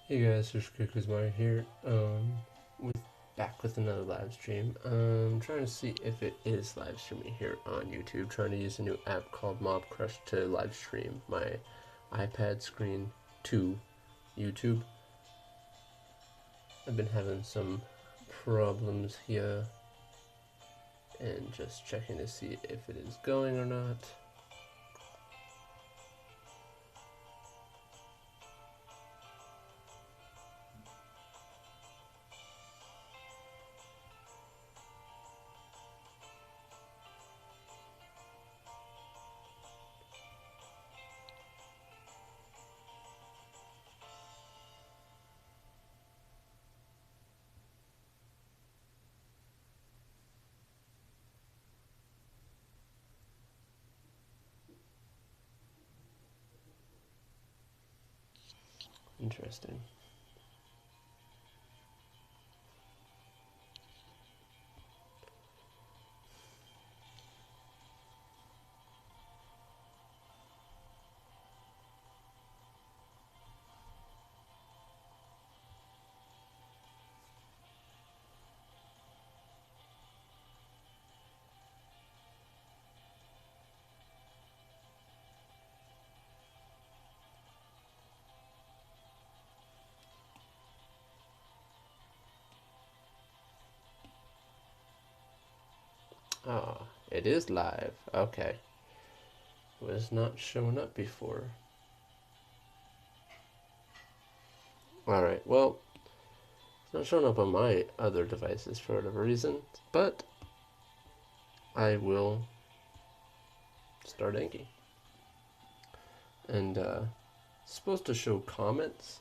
Hey guys, it's Kuzomari here. Back with another live stream. Trying to see if it is live streaming here on YouTube. Trying to use a new app called Mob Crush to live stream my iPad screen to YouTube. I've been having some problems here, and just checking to see if it is going or not. Interesting. Ah, it is live. Okay. Was not showing up before. Alright, well, it's not showing up on my other devices for whatever reason, but I will start inking. And it's supposed to show comments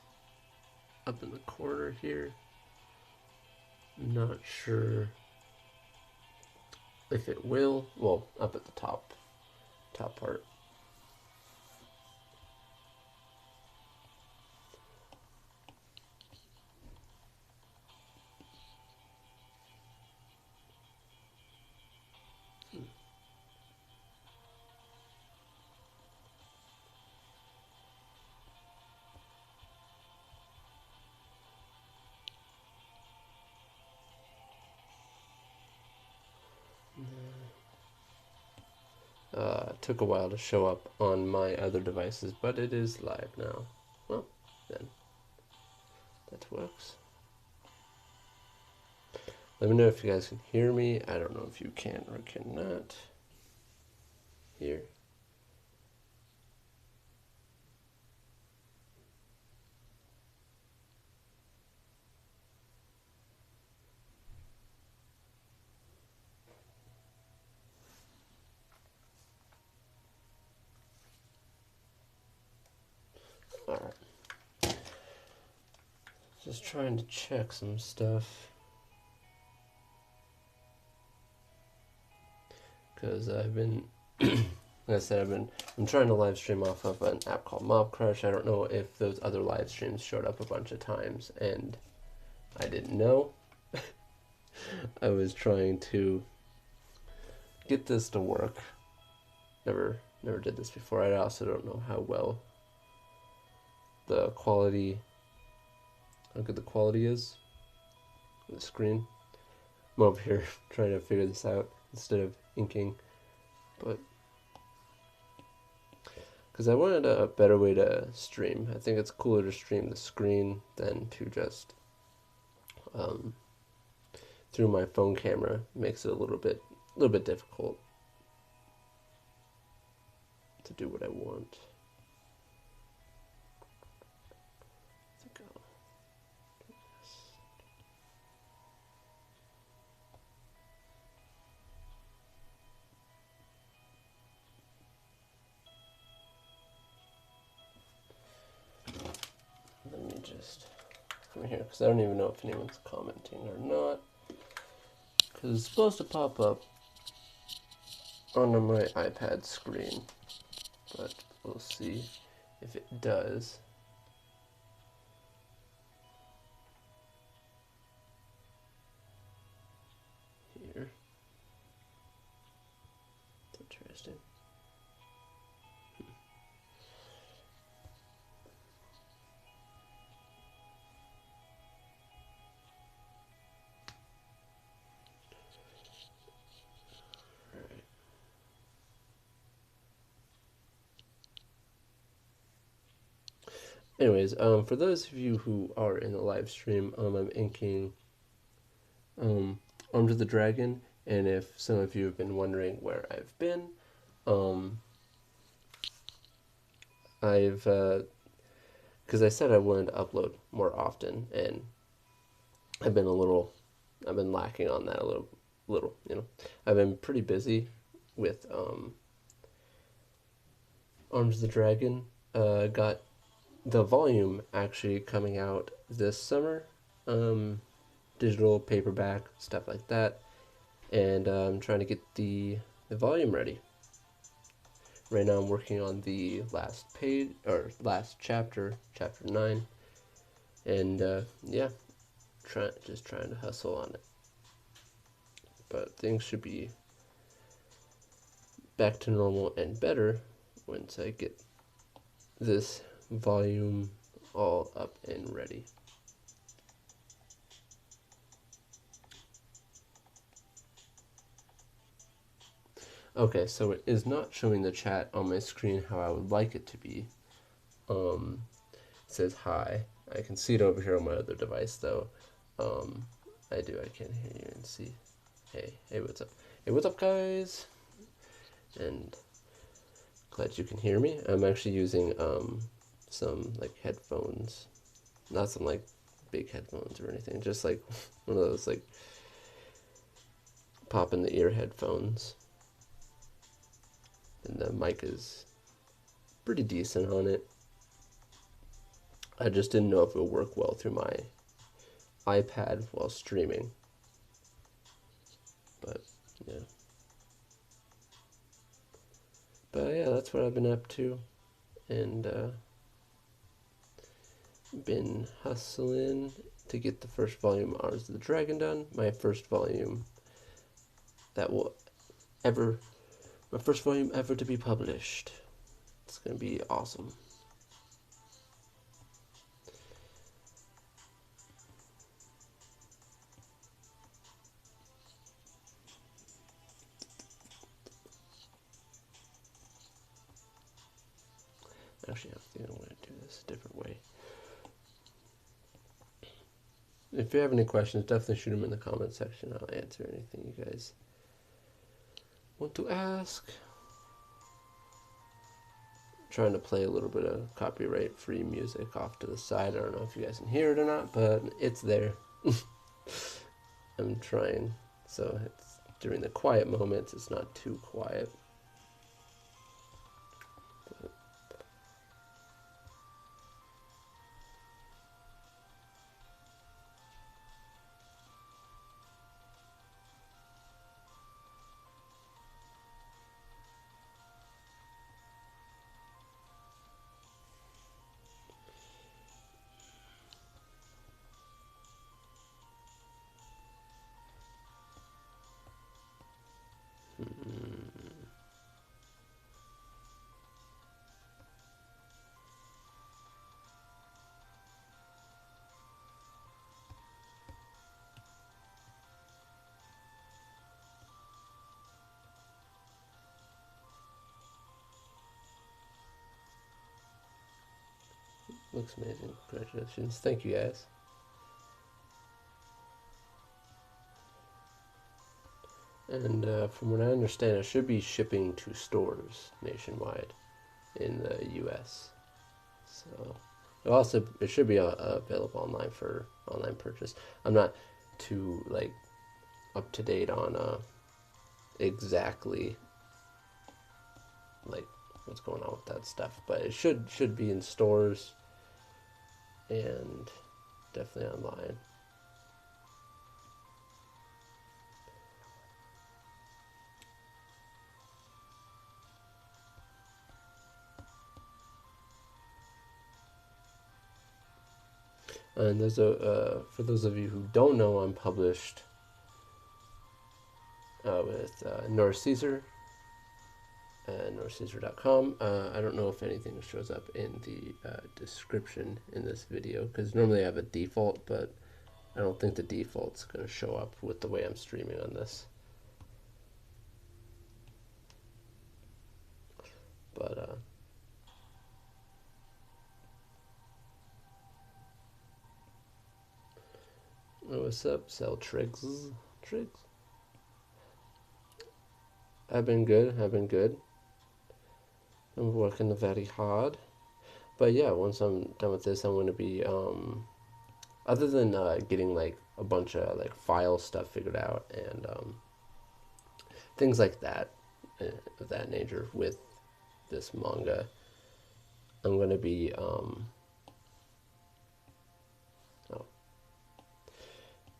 up in the corner here. I'm not sure if it will. Well, up at the top part. Took a while to show up on my other devices, but it is live now. Well, then that works. Let me know if you guys can hear me. I don't know if you can or cannot hear. Alright. Just trying to check some stuff. Because I've been, like I said, I'm trying to live stream off of an app called Mob Crush. I don't know if those other live streams showed up a bunch of times and I didn't know. I was trying to get this to work. Never did this before. I also don't know how well the quality, how good the quality is on the screen. I'm over here trying to figure this out instead of inking, but because I wanted a better way to stream. I think it's cooler to stream the screen than to just through my phone camera. It makes it a little bit difficult to do what I want. Let me just come here because I don't even know if anyone's commenting or not. Because it's supposed to pop up on my iPad screen, but we'll see if it does. Here. Interesting. anyways, for those of you who are in the live stream, I'm inking Arms of the Dragon, and if some of you have been wondering where I've been, I've because I said I wanted to upload more often, and I've been lacking on that a little, you know. I've been pretty busy with Arms of the Dragon. Got the volume actually coming out this summer, digital, paperback, stuff like that, and I'm trying to get the volume ready. Right now I'm working on the last page, or last chapter, chapter 9, and yeah, just trying to hustle on it. But things should be back to normal and better once I get this volume all up and ready. Okay, so it is not showing the chat on my screen how I would like it to be. It says hi. I can see it over here on my other device though. I can't hear you and see. Hey, what's up? Hey, what's up, guys? And glad you can hear me. I'm actually using some like headphones, not some like big headphones or anything, just like one of those like pop in the ear headphones. And the mic is pretty decent on it. I just didn't know if it would work well through my iPad while streaming. But yeah. But yeah, that's what I've been up to. And been hustling to get the first volume of Arms of the Dragon done. My first volume ever to be published. It's gonna be awesome. Actually, I think I'm gonna do this a different way. If you have any questions, definitely shoot them in the comment section. I'll answer anything you guys want to ask. I'm trying to play a little bit of copyright-free music off to the side. I don't know if you guys can hear it or not, but it's there. I'm trying, so it's during the quiet moments, it's not too quiet. Looks amazing. Congratulations. Thank you, guys. And from what I understand, it should be shipping to stores nationwide in the U.S. So it should be available online for online purchase. I'm not too like up to date on exactly like what's going on with that stuff, but it should be in stores and definitely online. And for those of you who don't know, I'm published with Noir Caesar, NoirCaesar.com. I don't know if anything shows up in the description in this video, because normally I have a default, but I don't think the default's going to show up with the way I'm streaming on this. But what's up, Cell Triggs? Triggs? I've been good. I'm working very hard. But yeah, once I'm done with this, I'm going to be, other than getting like a bunch of like file stuff figured out and things like that, of that nature with this manga, I'm going to be,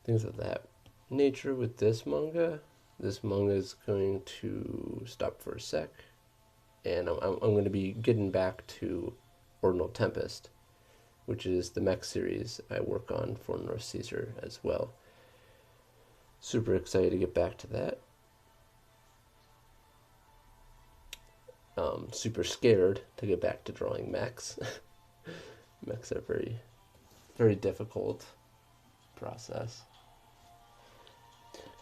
things of that nature with this manga. This manga is going to stop for a sec, and I'm going to be getting back to Ordinal Tempest, which is the mech series I work on for Noir Caesar as well. Super excited to get back to that. Super scared to get back to drawing mechs. Mechs are very, very difficult process.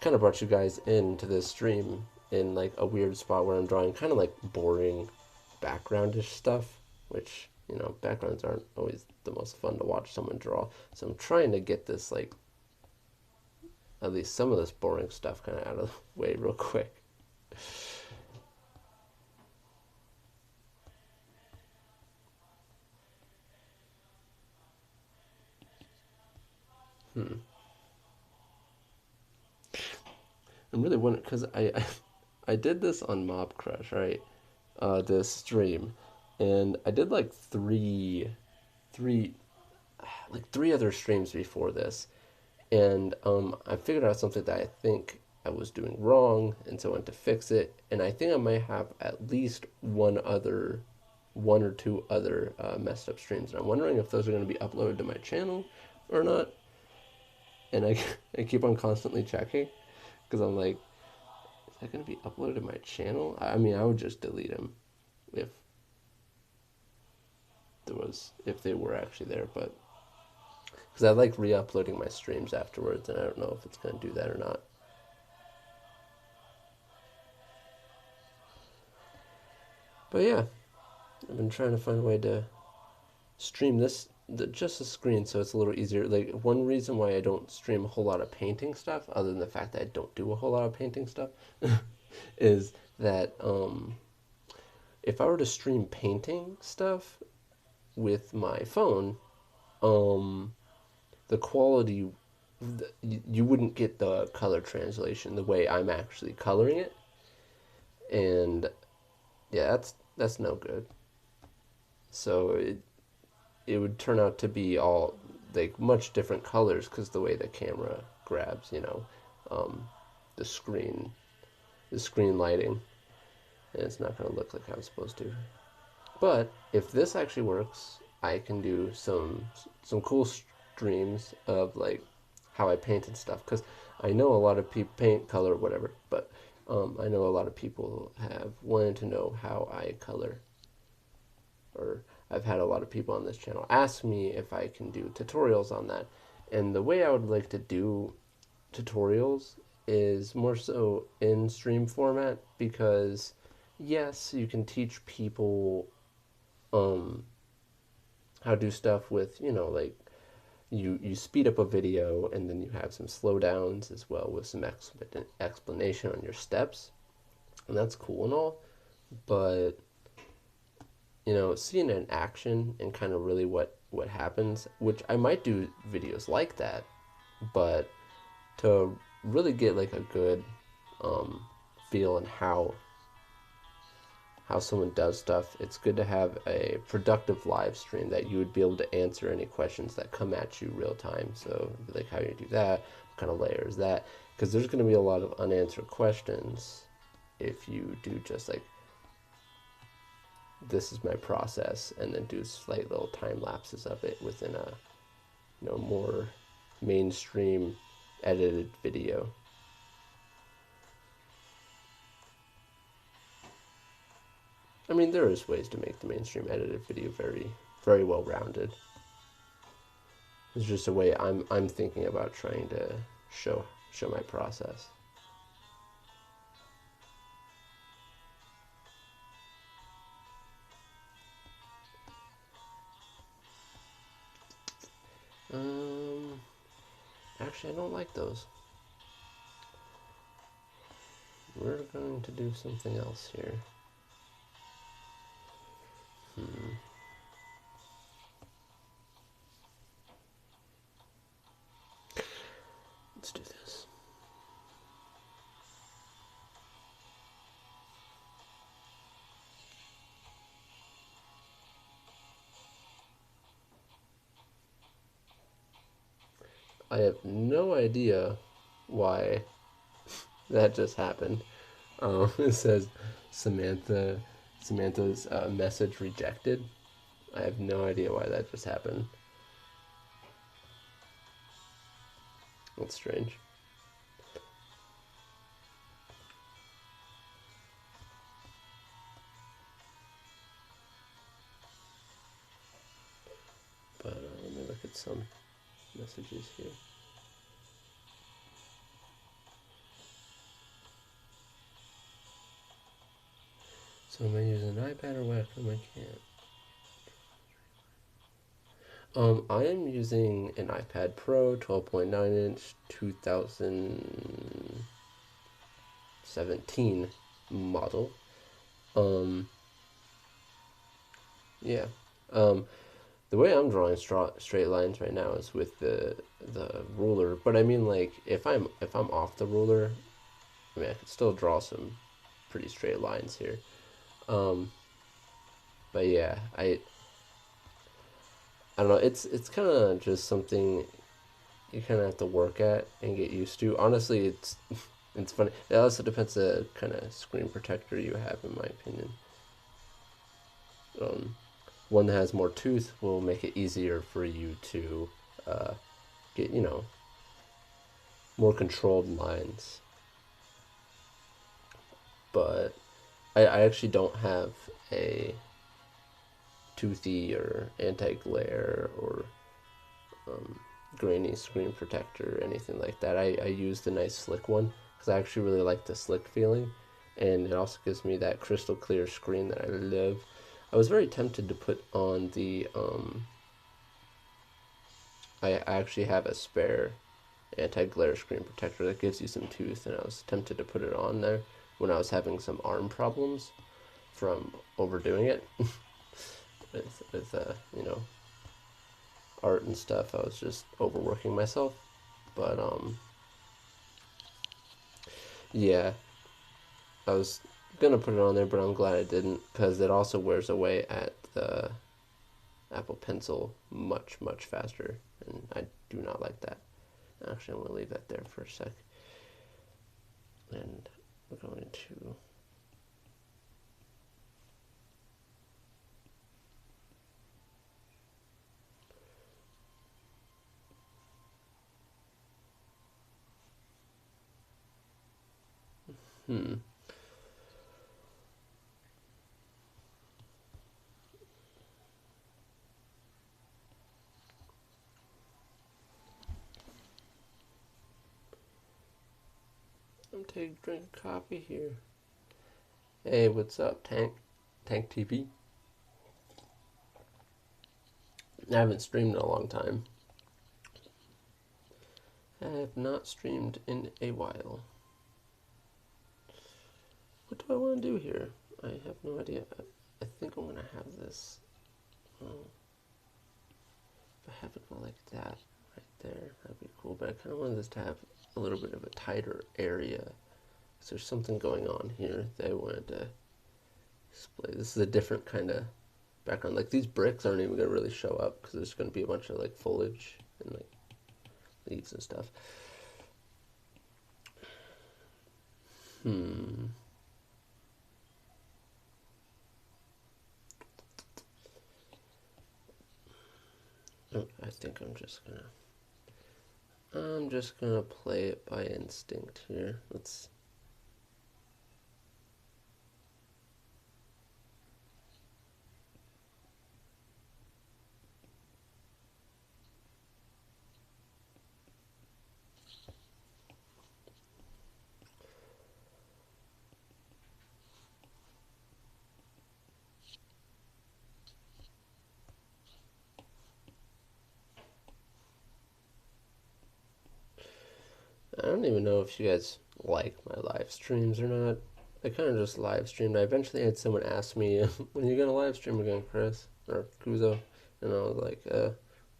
Kind of brought you guys into this stream in like a weird spot where I'm drawing kind of like boring backgroundish stuff, which, you know, backgrounds aren't always the most fun to watch someone draw. So I'm trying to get this, like, at least some of this boring stuff kind of out of the way real quick. I'm really wondering, because I did this on Mob Crush, right? This stream, and I did like three other streams before this, and I figured out something that I think I was doing wrong, and so I went to fix it, and I think I might have at least one or two other messed up streams, and I'm wondering if those are going to be uploaded to my channel or not, and I keep on constantly checking, because I'm like, is that going to be uploaded to my channel? I mean, I would just delete them if they were actually there, but because I like re-uploading my streams afterwards, and I don't know if it's going to do that or not. But yeah, I've been trying to find a way to stream this, just a screen, so it's a little easier. Like, one reason why I don't stream a whole lot of painting stuff, other than the fact that I don't do a whole lot of painting stuff, is that if I were to stream painting stuff with my phone, the quality, you wouldn't get the color translation the way I'm actually coloring it, and yeah, that's no good. So it would turn out to be all like much different colors because the way the camera grabs, you know, the screen lighting, and it's not going to look like I'm supposed to. But if this actually works, I can do some cool streams of like how I paint and stuff, because I know a lot of people paint, color, whatever, but I know a lot of people have wanted to know how I color, or I've had a lot of people on this channel ask me if I can do tutorials on that. And the way I would like to do tutorials is more so in stream format, because yes, you can teach people how to do stuff with, you know, like you speed up a video and then you have some slowdowns as well with some explanation on your steps, and that's cool and all, but you know, seeing it in action and kind of really what happens, which I might do videos like that, but to really get like a good feel in how someone does stuff, it's good to have a productive live stream that you would be able to answer any questions that come at you real time. So like, how do you do that? What kind of layer is that? Because there's going to be a lot of unanswered questions if you do just like, this is my process, and then do slight little time lapses of it within a, you know, more mainstream edited video. I mean, there is ways to make the mainstream edited video very, very well rounded. It's just a way I'm thinking about trying to show my process. Actually, I don't like those. We're going to do something else here. Let's do this. I have no idea why that just happened. It says Samantha's message rejected. I have no idea why that just happened. That's strange. But let me look at some messages here. So am I using an iPad or webcam? I can't. I am using an iPad Pro 12.9 inch 2017 model. Yeah. The way I'm drawing straight lines right now is with the ruler, but I mean, like, if I'm off the ruler, I mean, I could still draw some pretty straight lines here. But yeah, I don't know. It's kind of just something you kind of have to work at and get used to. Honestly, it's it's funny. It also depends on the kind of screen protector you have, in my opinion. One that has more tooth will make it easier for you to get, more controlled lines. But I actually don't have a toothy or anti-glare or grainy screen protector or anything like that. I use the nice slick one because I actually really like the slick feeling, and it also gives me that crystal clear screen that I love. I was very tempted to put on the I actually have a spare anti-glare screen protector that gives you some tooth, and I was tempted to put it on there when I was having some arm problems from overdoing it with art and stuff. I was just overworking myself. But yeah, I was gonna put it on there, but I'm glad I didn't, because it also wears away at the Apple Pencil much faster, and I do not like that. Actually, I'm gonna leave that there for a sec, and we're going to I'm taking a drink of coffee here. Hey, what's up, Tank TV? I haven't streamed in a long time. I have not streamed in a while. What do I want to do here? I have no idea. I think I'm going to have this. If I have it go like that right there, that'd be cool. But I kind of want this to have a little bit of a tighter area. So there's something going on here that I wanted to display. This is a different kind of background. Like, these bricks aren't even going to really show up because there's going to be a bunch of like foliage and like leaves and stuff. I think I'm just gonna play it by instinct here. Let's I don't even know if you guys like my live streams or not. I kind of just live streamed. I eventually had someone ask me, when you gonna live stream again, Chris? Or Kuzo? And I was like, I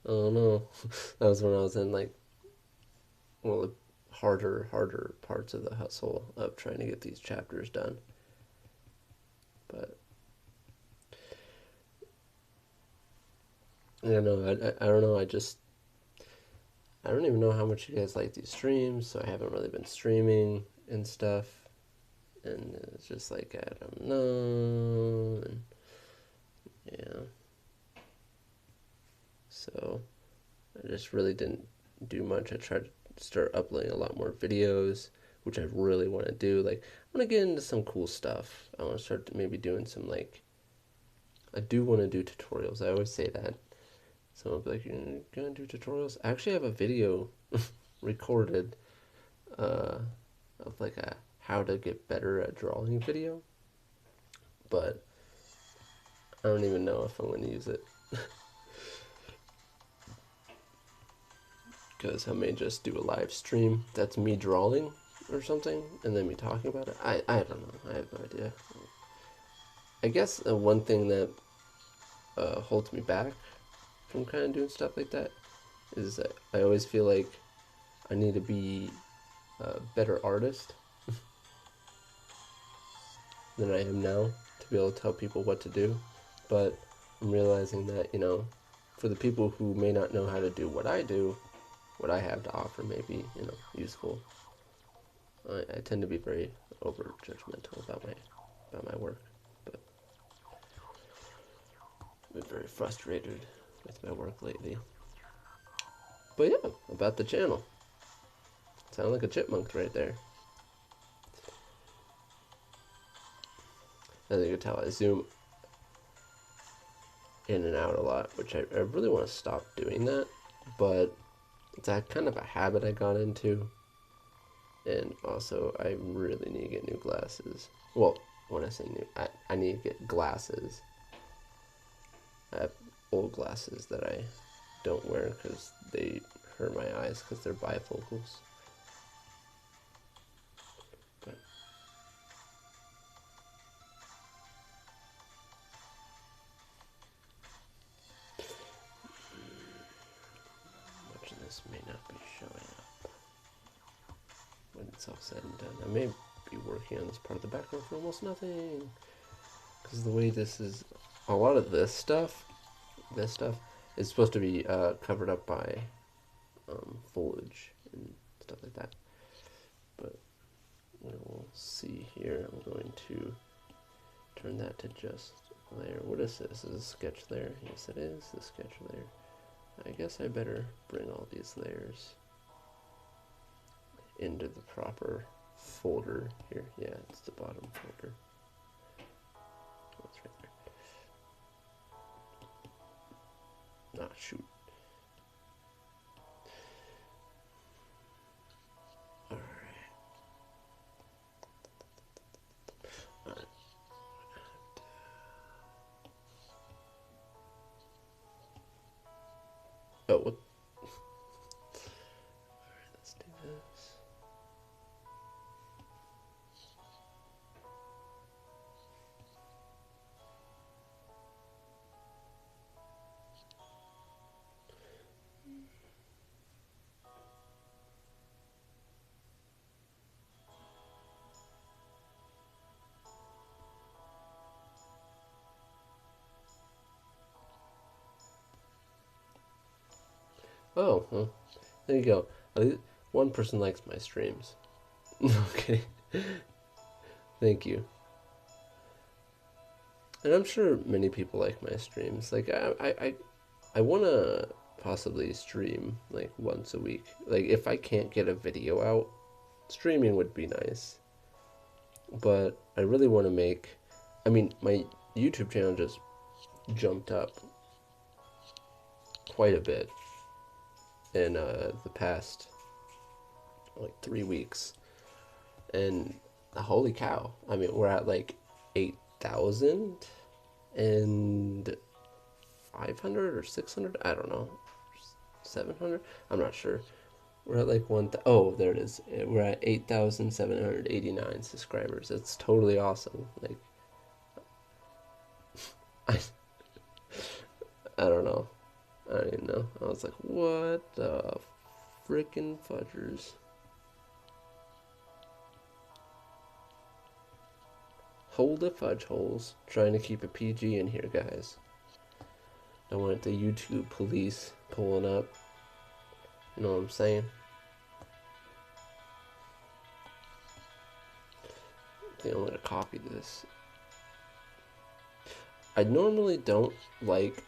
don't know. That was when I was in, like, one of the harder parts of the hustle of trying to get these chapters done. But, I don't know. I don't know. I don't even know how much you guys like these streams, so I haven't really been streaming and stuff. And it's just like, I don't know. And, yeah. So, I just really didn't do much. I tried to start uploading a lot more videos, which I really want to do. Like, I want to get into some cool stuff. I want to start maybe doing some, like, I do want to do tutorials. I always say that. Someone will be like, you're gonna do tutorials? I actually have a video recorded of like a how to get better at drawing video, but I don't even know if I'm going to use it. Because I may just do a live stream that's me drawing or something, and then me talking about it. I don't know. I have no idea. I guess one thing that holds me back from kind of doing stuff like that is that I always feel like I need to be a better artist than I am now to be able to tell people what to do. But I'm realizing that, you know, for the people who may not know how to do what I do, what I have to offer may be, you know, useful. I tend to be very over judgmental about my work, but I've been very frustrated with my work lately. But yeah, about the channel. Sound like a chipmunk right there. As you can tell, I zoom in and out a lot, which I really want to stop doing that, but it's a kind of a habit I got into. And also, I really need to get new glasses. Well, when I say new, I need to get glasses. I have old glasses that I don't wear because they hurt my eyes because they're bifocals. But much of this may not be showing up when it's all said and done. I may be working on this part of the background for almost nothing, because the way this is, a lot of this stuff is supposed to be covered up by foliage and stuff like that. But we'll see here. I'm going to turn that to just layer. What is this? Is this a sketch layer? Yes, it is the sketch layer. I guess I better bring all these layers into the proper folder here. Yeah, it's the bottom folder. That's right there. Ah, shoot. Alright. Oh, what? Alright, let's do this. Oh, well, there you go. At least one person likes my streams. Okay. Thank you. And I'm sure many people like my streams. Like, I want to possibly stream, like, once a week. Like, if I can't get a video out, streaming would be nice. But I really want to make... I mean, my YouTube channel just jumped up quite a bit in the past, like, 3 weeks. And holy cow. I mean, we're at, like, 8,500 or 600, I don't know, 700, I'm not sure, We're at like oh, there it is. We're at 8,789 subscribers. It's totally awesome. Like, I, I don't know. I don't even know. I was like, what the freaking fudgers? Hold the fudge holes. Trying to keep a PG in here, guys. Don't want the YouTube police pulling up. You know what I'm saying? I think I'm gonna copy this. I normally don't like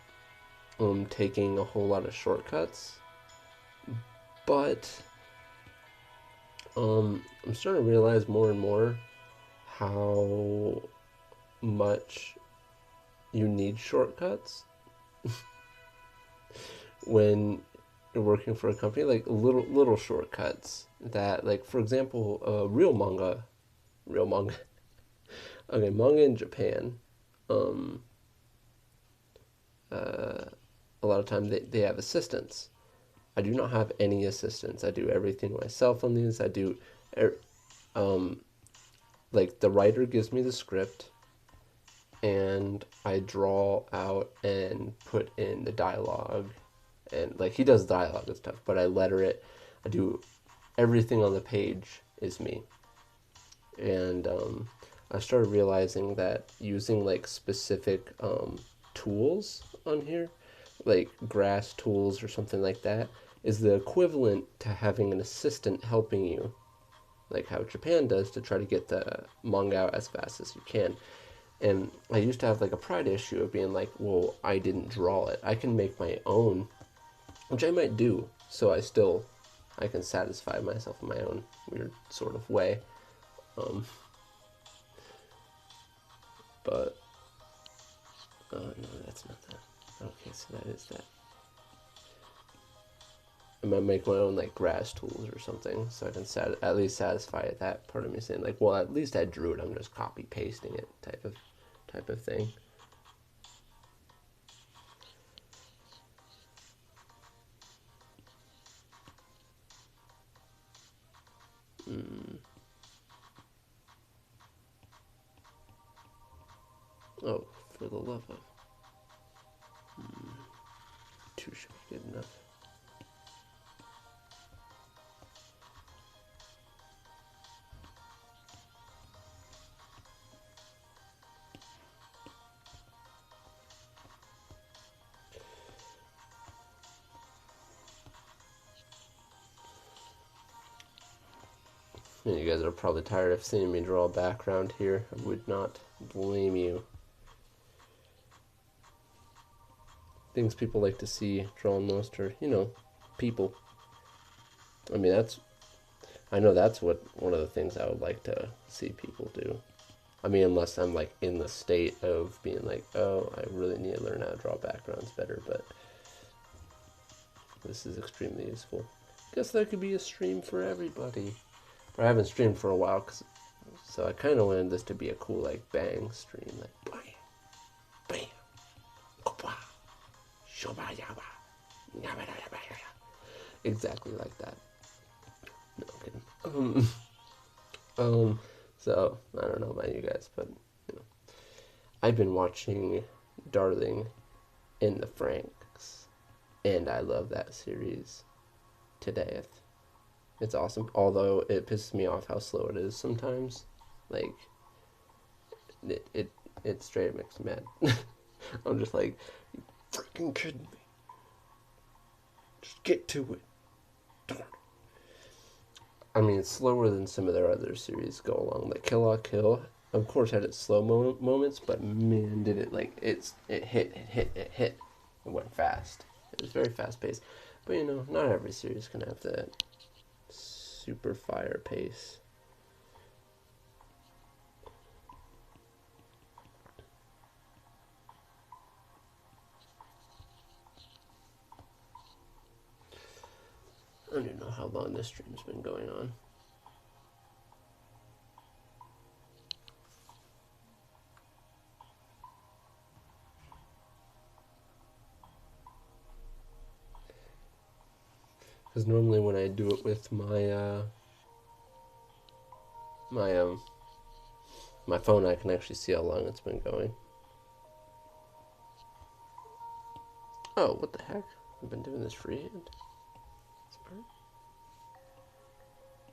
taking a whole lot of shortcuts, but I'm starting to realize more and more how much you need shortcuts when you're working for a company. Like little shortcuts that, like, for example, real manga. Okay, manga in Japan, a lot of time they have assistants. I do not have any assistants. I do everything myself on these. I do, like, the writer gives me the script, and I draw out and put in the dialogue, and like he does dialogue and stuff, but I letter it. I do everything on the page is me, and I started realizing that using like specific tools on here, like grass tools or something like that, is the equivalent to having an assistant helping you, like how Japan does, to try to get the manga out as fast as you can. And I used to have like a pride issue of being like, well, I didn't draw it. I can make my own, which I might do, so I can satisfy myself in my own weird sort of way. But, oh no, that's not that. Okay, so that is that. I might make my own like grass tools or something, so I can at least satisfy that part of me saying like, well, at least I drew it. I'm just copy pasting it, type of thing. Oh, for the love of. Two should be good enough. You guys are probably tired of seeing me draw a background here. I would not blame you. Things people like to see drawn most are, people. I mean, I know that's what one of the things I would like to see people do. I mean, unless I'm like in the state of being like, oh, I really need to learn how to draw backgrounds better, but this is extremely useful. Guess that could be a stream for everybody. But I haven't streamed for a while, so I kind of wanted this to be a cool, like, bang stream, like, bam, bam, opa, shoba yaba, yaba yaba yaba. Exactly like that. No, I'm kidding. So I don't know about you guys, but I've been watching Darling in the Franxx, and I love that series to death. It's awesome, although it pisses me off how slow it is sometimes. Like, it straight makes me mad. I'm just like, you freaking kidding me? Just get to it. Darn. I mean, it's slower than some of their other series go along. Like Kill la Kill, of course, had its slow moments, but man, did it, like, it hit. It went fast. It was very fast paced. But not every series can have that super fire pace. I don't even know how long this stream's been going on. Because normally when I do it with my phone, I can actually see how long it's been going. Oh, what the heck? I've been doing this freehand.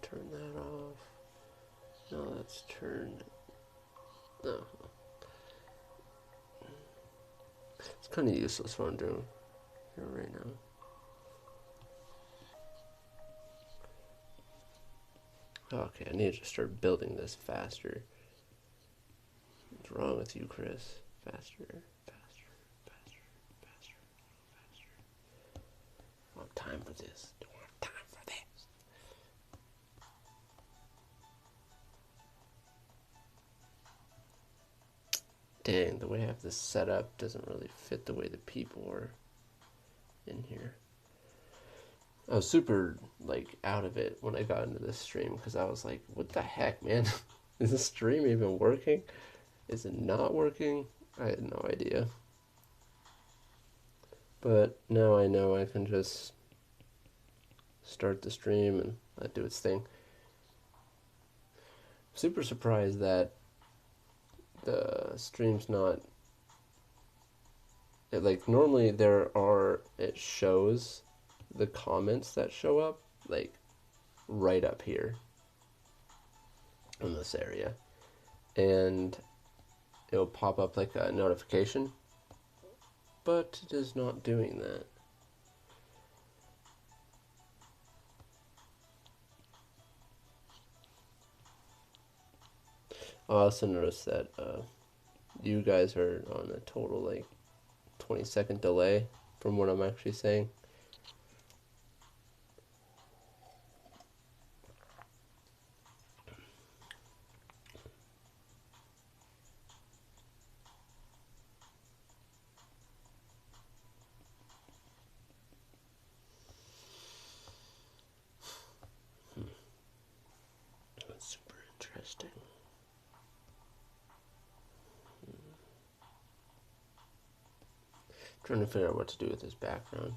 Turn that off. No, that's turned. No. It's kind of useless what I'm doing here right now. Okay, I need to start building this faster. What's wrong with you, Chris? Faster, faster, faster, faster, faster. I don't have time for this. Don't have time for this. Dang, the way I have this set up doesn't really fit the way the people are in here. I was super, like, out of it when I got into this stream because I was like, what the heck, man? Is this stream even working? Is it not working? I had no idea. But now I know I can just start the stream and let it do its thing. Super surprised that the stream's not... like, normally it shows the comments that show up, like, right up here in this area. And it'll pop up like a notification, but it is not doing that. I also noticed that you guys are on a total like 20-second delay from what I'm actually saying. That's super interesting. Trying to figure out what to do with this background.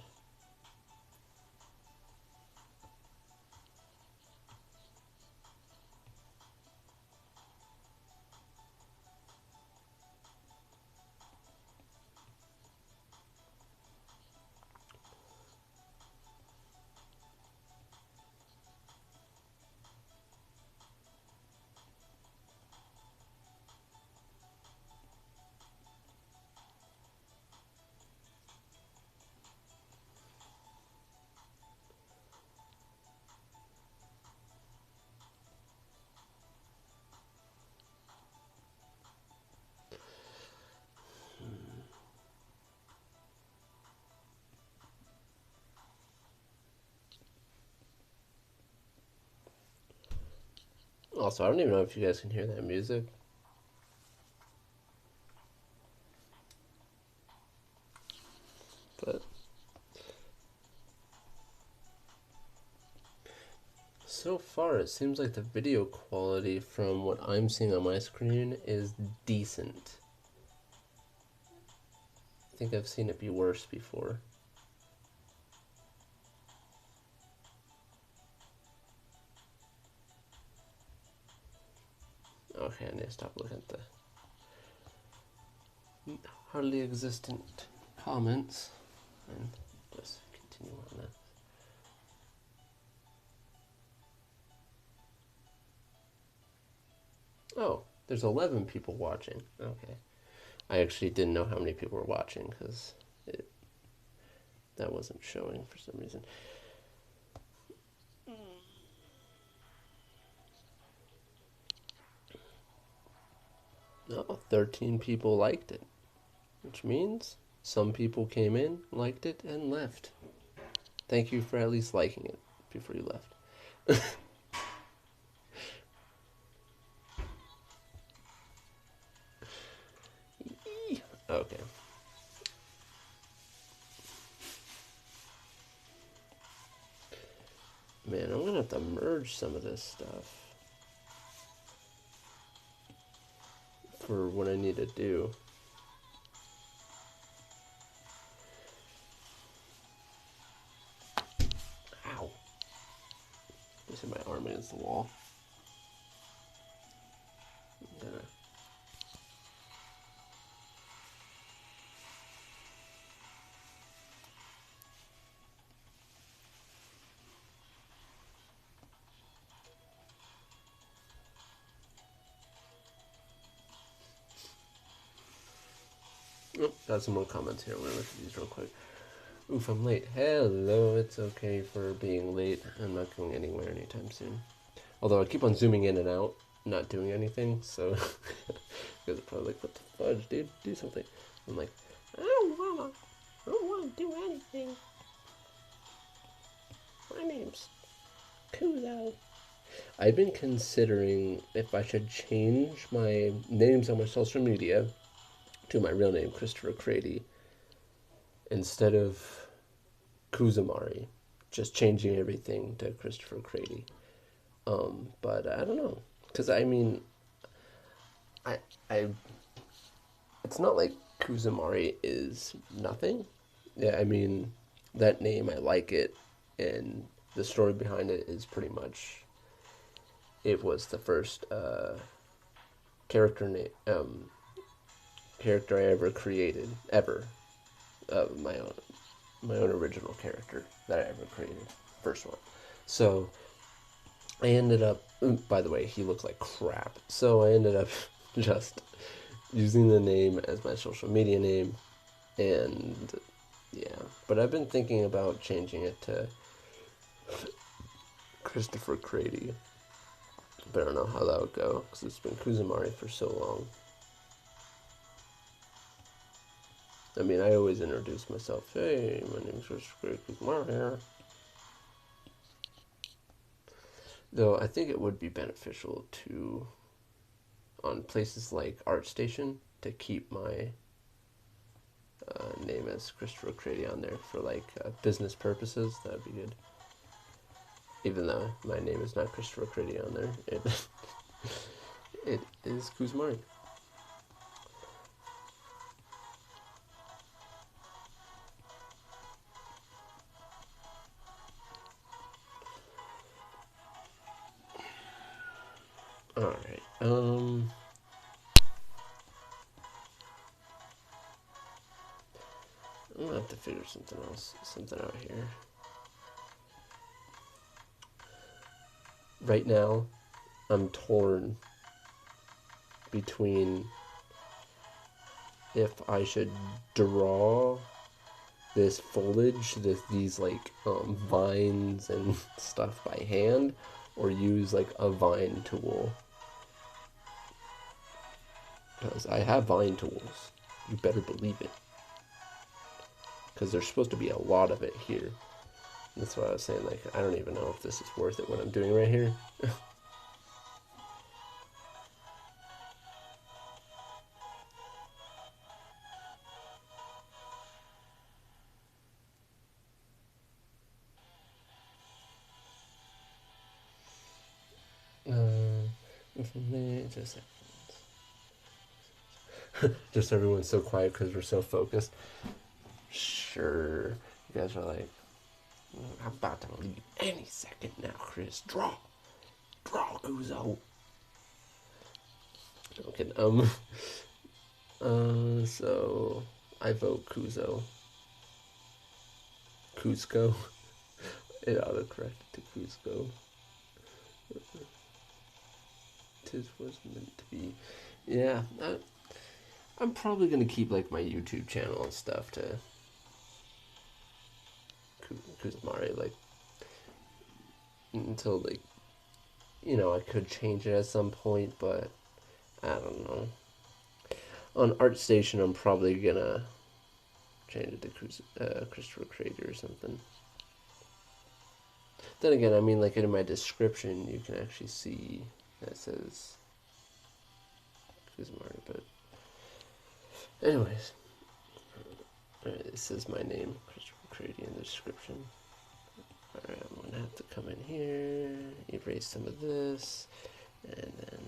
Also, I don't even know if you guys can hear that music. But so far, it seems like the video quality from what I'm seeing on my screen is decent. I think I've seen it be worse before. Okay, I need to stop looking at the hardly existent comments and just continue on that. Oh, there's 11 people watching. Okay. I actually didn't know how many people were watching because that wasn't showing for some reason. Oh, 13 people liked it, which means some people came in, liked it, and left. Thank you for at least liking it before you left. Okay. Man, I'm gonna have to merge some of this stuff for what I need to do. Ow. always hit my arm against the wall. I'm gonna... Oh, got some more comments here. I'm gonna look at these real quick. Oof, I'm late. Hello, it's okay for being late. I'm not going anywhere anytime soon. Although I keep on zooming in and out, not doing anything, so you guys are probably like, what the fudge, dude? Do something. I'm like, I don't wanna do anything. My name's Kuzo. I've been considering if I should change my names on my social media to my real name, Christopher Krady, instead of Kuzomari. Just changing everything to Christopher Krady. But I don't know. Because, I mean, I it's not like Kuzomari is nothing. Yeah, I mean, that name, I like it. And the story behind it is pretty much, it was the first character I ever created, ever. My own original character that I ever created. First one. So, I ended up, by the way, he looks like crap. So I ended up just using the name as my social media name. And, yeah. But I've been thinking about changing it to Christopher Krady. But I don't know how that would go, because it's been Kuzomari for so long. I mean, I always introduce myself. Hey, my name's Christopher Kuzomari here. Though I think it would be beneficial to, on places like ArtStation, to keep my name as Christopher Krady on there for like business purposes. That would be good. Even though my name is not Christopher Krady on there, it is Kuzomari. Alright, I'm gonna have to figure something out here. Right now, I'm torn between if I should draw this foliage, these like vines and stuff by hand, or use like a vine tool. Because I have vine tools. You better believe it. Because there's supposed to be a lot of it here. That's what I was saying, like, I don't even know if this is worth it, what I'm doing right here. Just everyone's so quiet because we're so focused. Sure. You guys are like, I'm about to leave any second now, Chris. Draw, Kuzo. Okay, so I vote Kuzo. Cusco. It autocorrected to Cusco. Tis was meant to be. Yeah, I'm probably gonna keep like my YouTube channel and stuff to Kuzomari, like, until, like, you know, I could change it at some point, but I don't know. On ArtStation, I'm probably gonna change it to Christopher Krady or something. Then again, I mean, like, in my description, you can actually see that it says Kuzomari, but anyways, it says my name, Christopher Krady, in the description. Alright, I'm gonna have to come in here, erase some of this, and then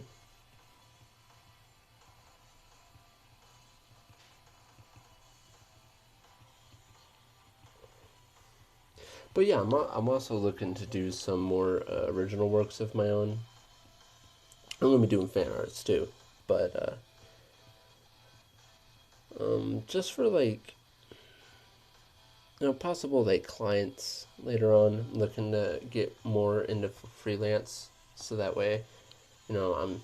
But yeah, I'm also looking to do some more original works of my own. I'm gonna be doing fan arts too, but just for like, you know, possible like clients later on. I'm looking to get more into freelance, so that way, you know, I'm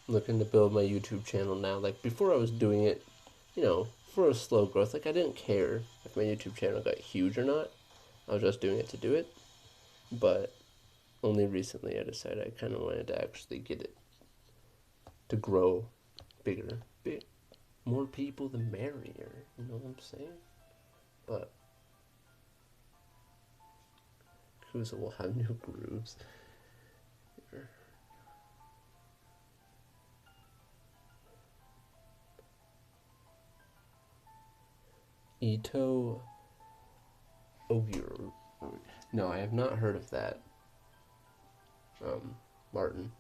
looking to build my YouTube channel now. Like before, I was doing it, you know, for a slow growth. Like I didn't care if my YouTube channel got huge or not. I was just doing it to do it. But only recently I decided I kind of wanted to actually get it to grow bigger. More people, the merrier. You know what I'm saying? But Kuza will have new grooves. Ito Ogier. No, I have not heard of that. Martin.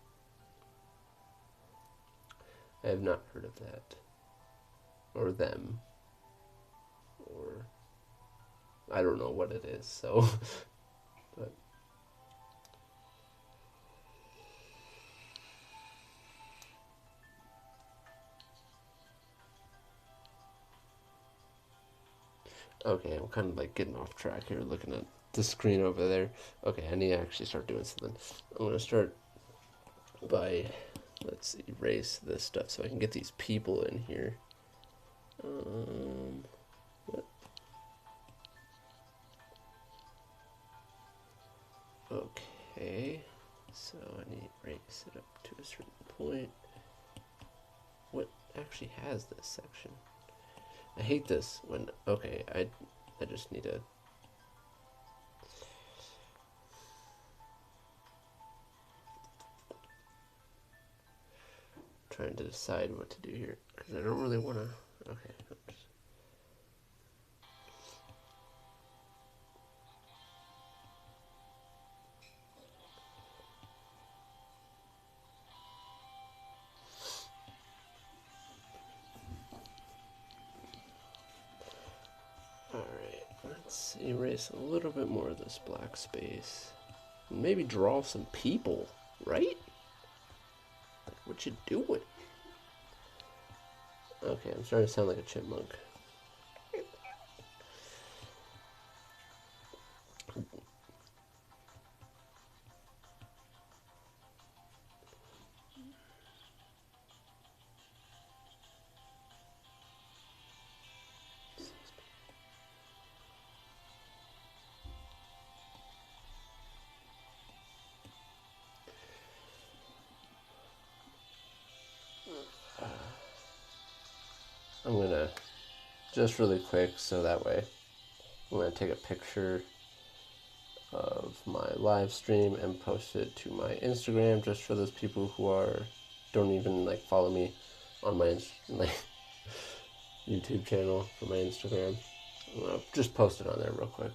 I have not heard of that. Or them. Or I don't know what it is, so but okay, I'm kind of like getting off track here looking at the screen over there. Okay, I need to actually start doing something. I'm gonna start by, let's erase this stuff so I can get these people in here. What? Okay, so I need to erase it up to a certain point. What actually has this section? I hate this when, okay, I just need to trying to decide what to do here because I don't really want to. Okay. Oops. All right. Let's erase a little bit more of this black space. Maybe draw some people, right? Like, what you doing? Okay, I'm starting to sound like a chipmunk. I'm gonna, just really quick, so that way, I'm gonna take a picture of my live stream and post it to my Instagram, just for those people who don't even like follow me on my YouTube channel for my Instagram. I'm gonna just post it on there real quick,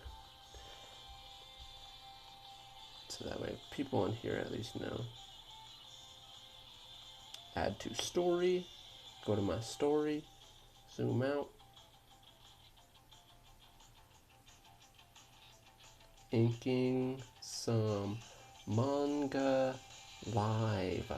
so that way people on here at least know. Add to story, go to my story, zoom out, inking some manga live.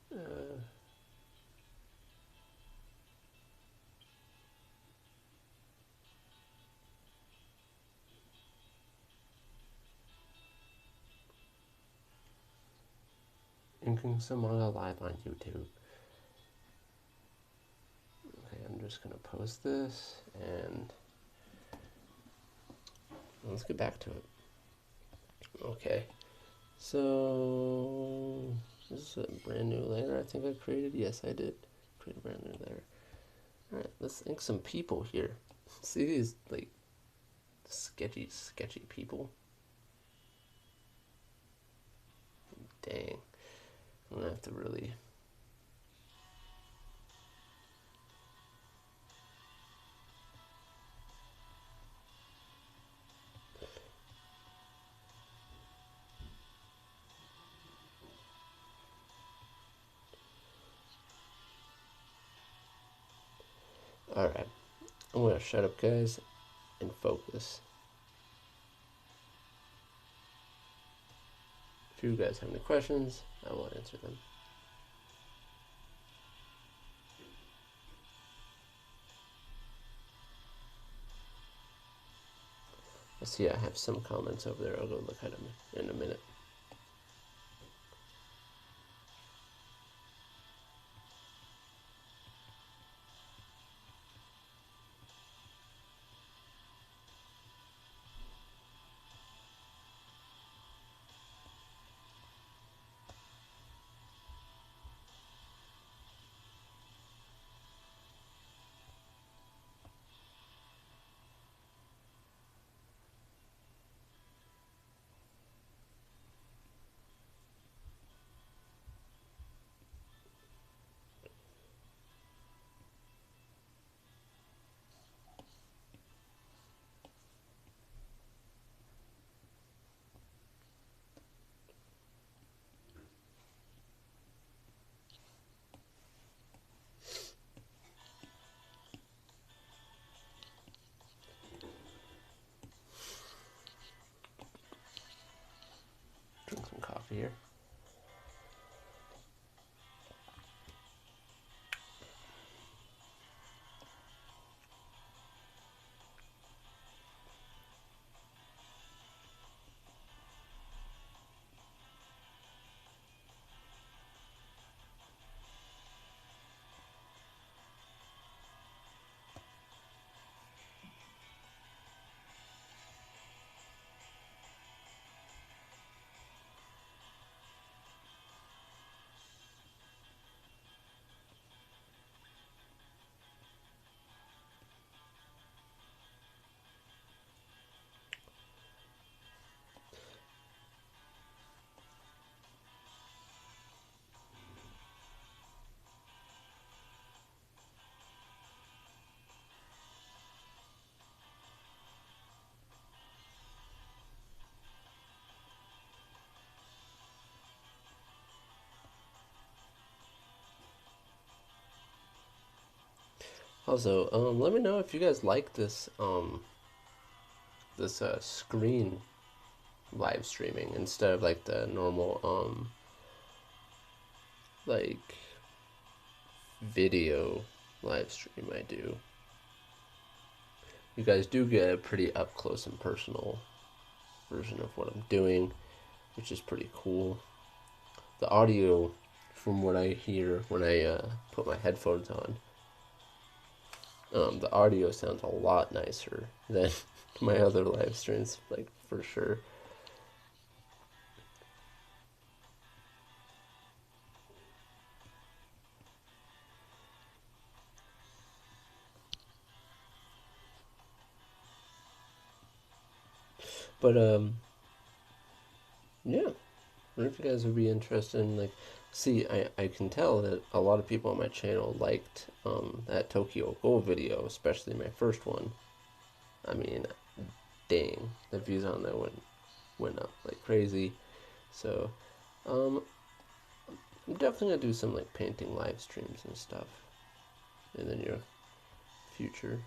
And inking some manga live on YouTube. Okay, I'm just gonna post this and let's get back to it. Okay, so this is a brand new layer I think I created. Yes, I did create a brand new layer. All right, let's ink some people here. See these like sketchy people. Dang. I'm gonna have to really... Alright. I'm gonna shut up, guys, and focus. If you guys have any questions, I will answer them. I see I have some comments over there. I'll go look at them in a minute. Drink some coffee here. Also, let me know if you guys like this screen live streaming instead of like the normal like video live stream I do. You guys do get a pretty up close and personal version of what I'm doing, which is pretty cool. The audio, from what I hear when I put my headphones on, the audio sounds a lot nicer than my other live streams, like, for sure. But yeah, I wonder if you guys would be interested in, like, see, I can tell that a lot of people on my channel liked that Tokyo Ghoul video, especially my first one. I mean, dang, the views on that went up like crazy. So I'm definitely gonna do some like painting live streams and stuff in the near future.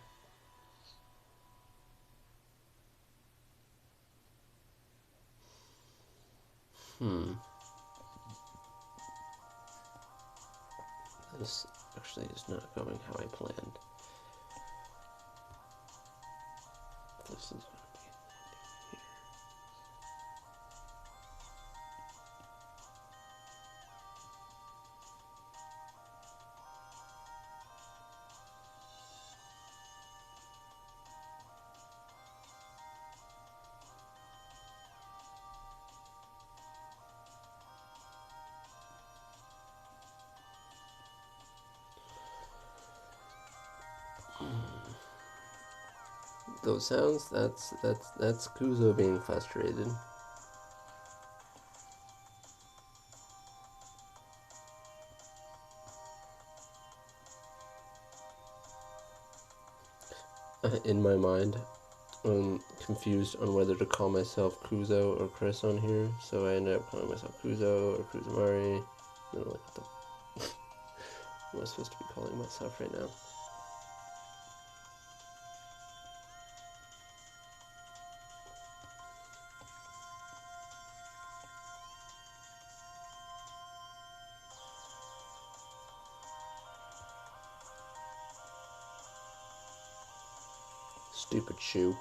This actually is not going how I planned. This is gonna be here. Those sounds, that's Kuzo being frustrated. in my mind, I'm confused on whether to call myself Kuzo or Chris on here, so I ended up calling myself Kuzo or Kuzomari. I don't know what the am I supposed to be calling myself right now. Stupid shoe.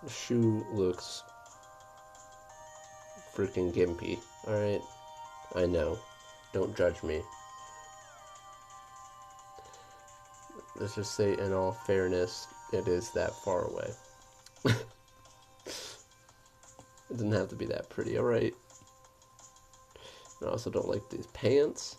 The shoe looks freaking gimpy, alright? I know. Don't judge me. Let's just say, in all fairness, it is that far away. It doesn't have to be that pretty, alright? I also don't like these pants.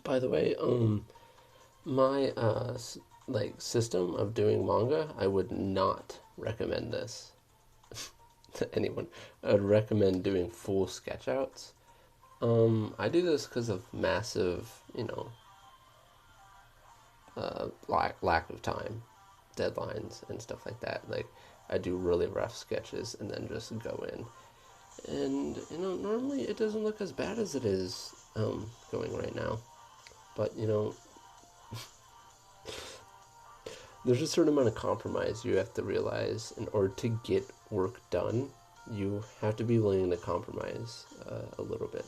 By the way, my like system of doing manga, I would not recommend this to anyone. I would recommend doing full sketch outs. I do this because of massive, lack of time, deadlines, and stuff like that. Like, I do really rough sketches and then just go in. And, normally it doesn't look as bad as it is going right now. But, there's a certain amount of compromise you have to realize in order to get work done. You have to be willing to compromise a little bit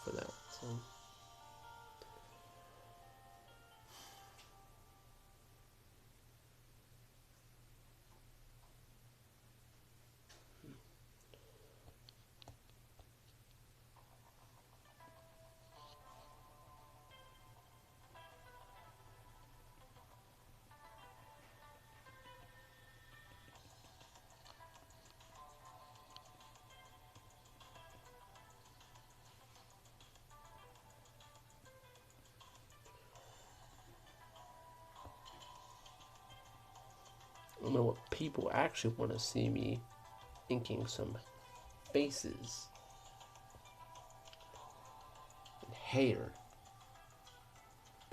for that. So. I don't know what people actually want to see me inking some faces and hair.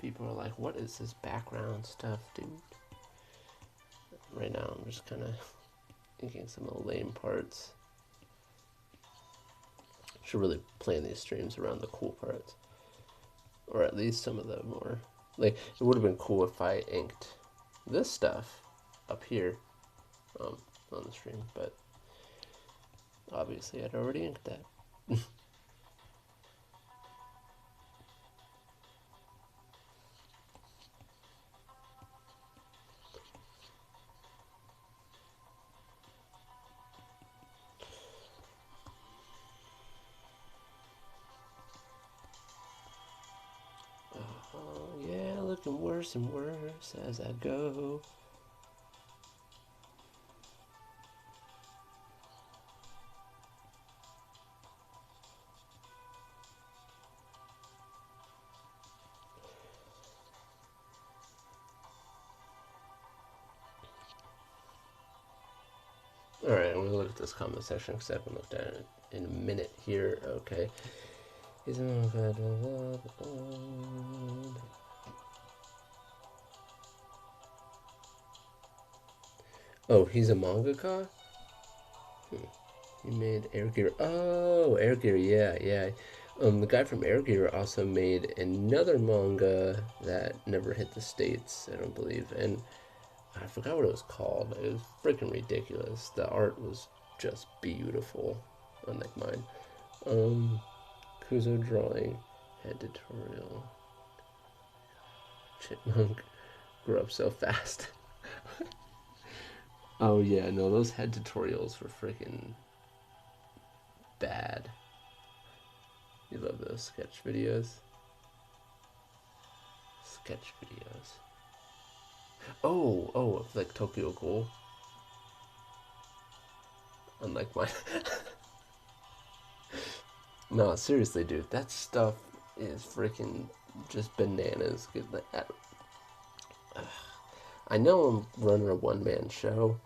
People are like, what is this background stuff, dude? Right now I'm just kind of inking some of the lame parts. Should really plan these streams around the cool parts. Or at least some of the more, like, it would have been cool if I inked this stuff up here on the stream, but obviously I'd already inked that. Yeah, looking worse and worse as I go. me look at this comment section because I haven't looked at it in a minute here. Okay. He's a manga. Oh, he's a mangaka? He made Air Gear. Oh, Air Gear, yeah. The guy from Air Gear also made another manga that never hit the States, I don't believe. And I forgot what it was called. It was freaking ridiculous. The art was just beautiful, unlike mine. Kuzo drawing, editorial. Chipmunk grew up so fast. Oh yeah, no, those head tutorials were freaking bad. You love those sketch videos? Sketch videos. Oh, like Tokyo Ghoul. Unlike mine. No, seriously, dude, that stuff is freaking just bananas. I know I'm running a one-man show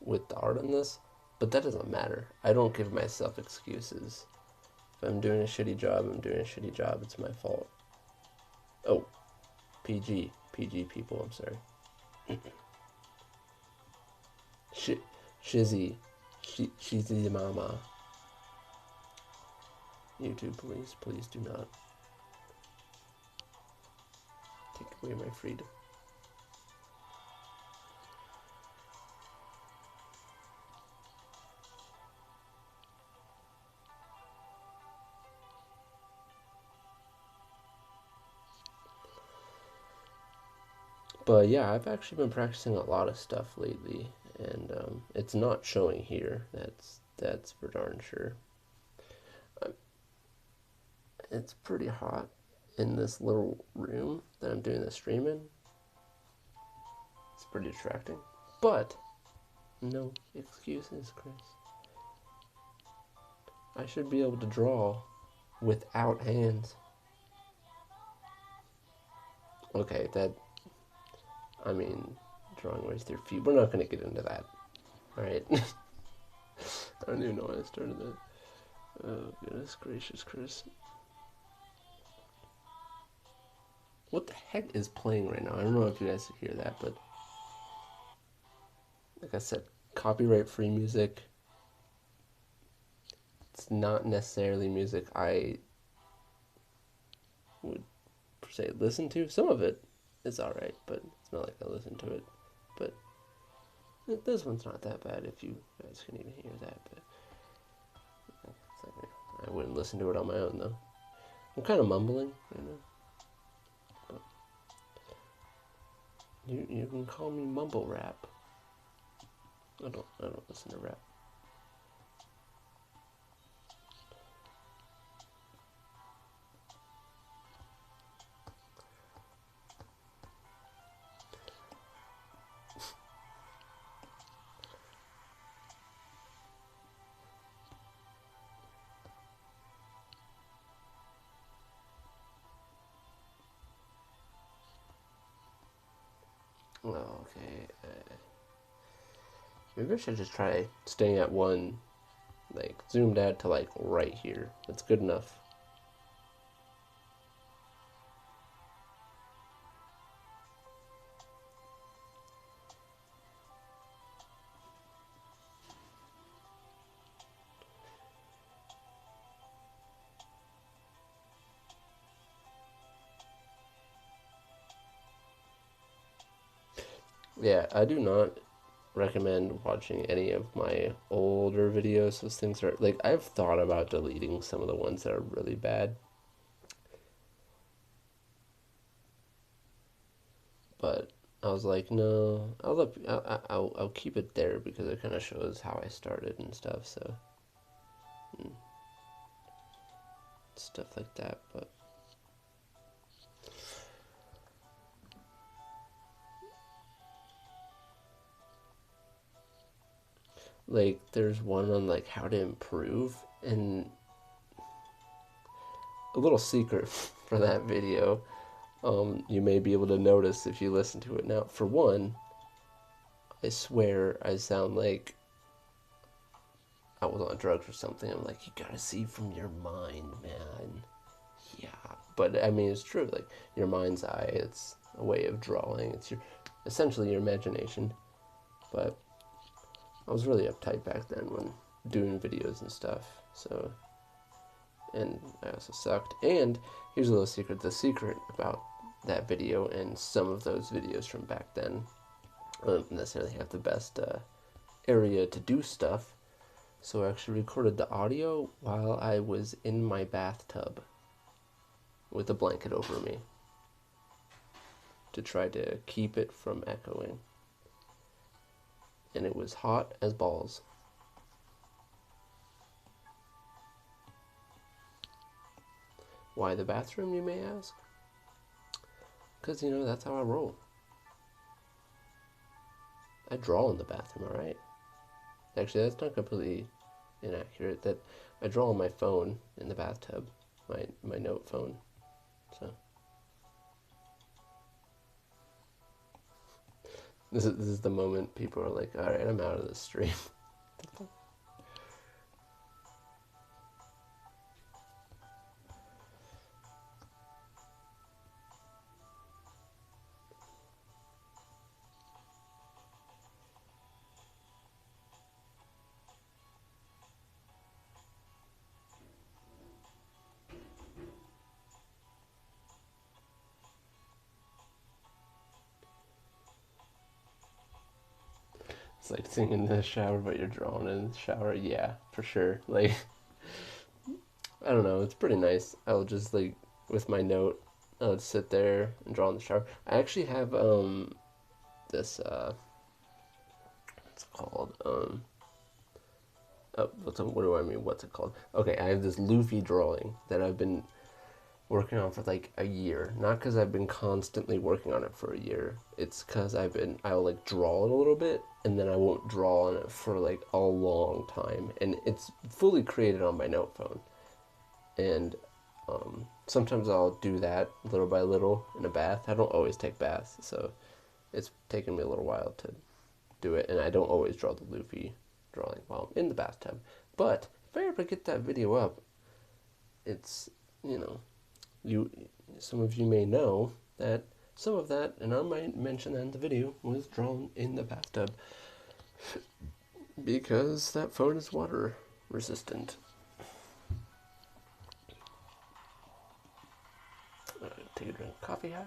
with the art on this, but that doesn't matter. I don't give myself excuses. If I'm doing a shitty job, I'm doing a shitty job. It's my fault. Oh, PG people, I'm sorry. Shizzy mama. YouTube, please do not take away my freedom. But yeah, I've actually been practicing a lot of stuff lately, and it's not showing here. That's for darn sure. It's pretty hot in this little room that I'm doing the stream in. It's pretty distracting, but no excuses, Chris. I should be able to draw without hands. Okay, I mean, drawing with your feet. We're not going to get into that. Alright? I don't even know why I started that. Oh, goodness gracious, Chris. What the heck is playing right now? I don't know if you guys can hear that, but like I said, copyright-free music. It's not necessarily music I would, per se, listen to. Some of it is alright, but it's not like I listen to it. But this one's not that bad if you guys can even hear that. But it's like, I wouldn't listen to it on my own, though. I'm kind of mumbling, you know. But you can call me mumble rap. I don't listen to rap. Okay. Maybe I should just try staying at one, like, zoomed out to, like, right here. That's good enough. Yeah, I do not recommend watching any of my older videos. Those things are, like, I've thought about deleting some of the ones that are really bad. But I was like, no, I'll keep it there because it kind of shows how I started and stuff, so. Stuff like that, but. Like, there's one on, like, how to improve, and a little secret for that video, you may be able to notice if you listen to it now. For one, I swear I sound like I was on drugs or something. I'm like, you gotta see from your mind, man. Yeah, but I mean, it's true. Like your mind's eye, it's a way of drawing. It's your essentially your imagination. But I was really uptight back then when doing videos and stuff. So, and I also sucked. And here's a little secret: the secret about that video and some of those videos from back then. I don't necessarily have the best area to do stuff. So I actually recorded the audio while I was in my bathtub with a blanket over me to try to keep it from echoing. And it was hot as balls. Why the bathroom, you may ask? Because, you know, that's how I roll. I draw in the bathroom, alright? Actually, that's not completely inaccurate. That I draw on my phone in the bathtub, my note phone. So this is the moment people are like, all right, I'm out of this stream. It's like singing in the shower, but you're drawing in the shower. Yeah, for sure. Like, I don't know. It's pretty nice. I'll just like with my note, I'll just sit there and draw in the shower. I actually have this what's it called what do I mean? What's it called? Okay, I have this Luffy drawing that I've been working on for like a year. Not because I've been constantly working on it for a year. It's because I'll like draw it a little bit and then I won't draw on it for like a long time. And it's fully created on my note phone. And sometimes I'll do that little by little in a bath. I don't always take baths, so it's taken me a little while to do it. And I don't always draw the Luffy drawing while I'm in the bathtub. But if I ever get that video up, it's, you know, some of you may know that some of that, and I might mention that in the video, was drawn in the bathtub because that phone is water resistant. Take a drink of coffee here.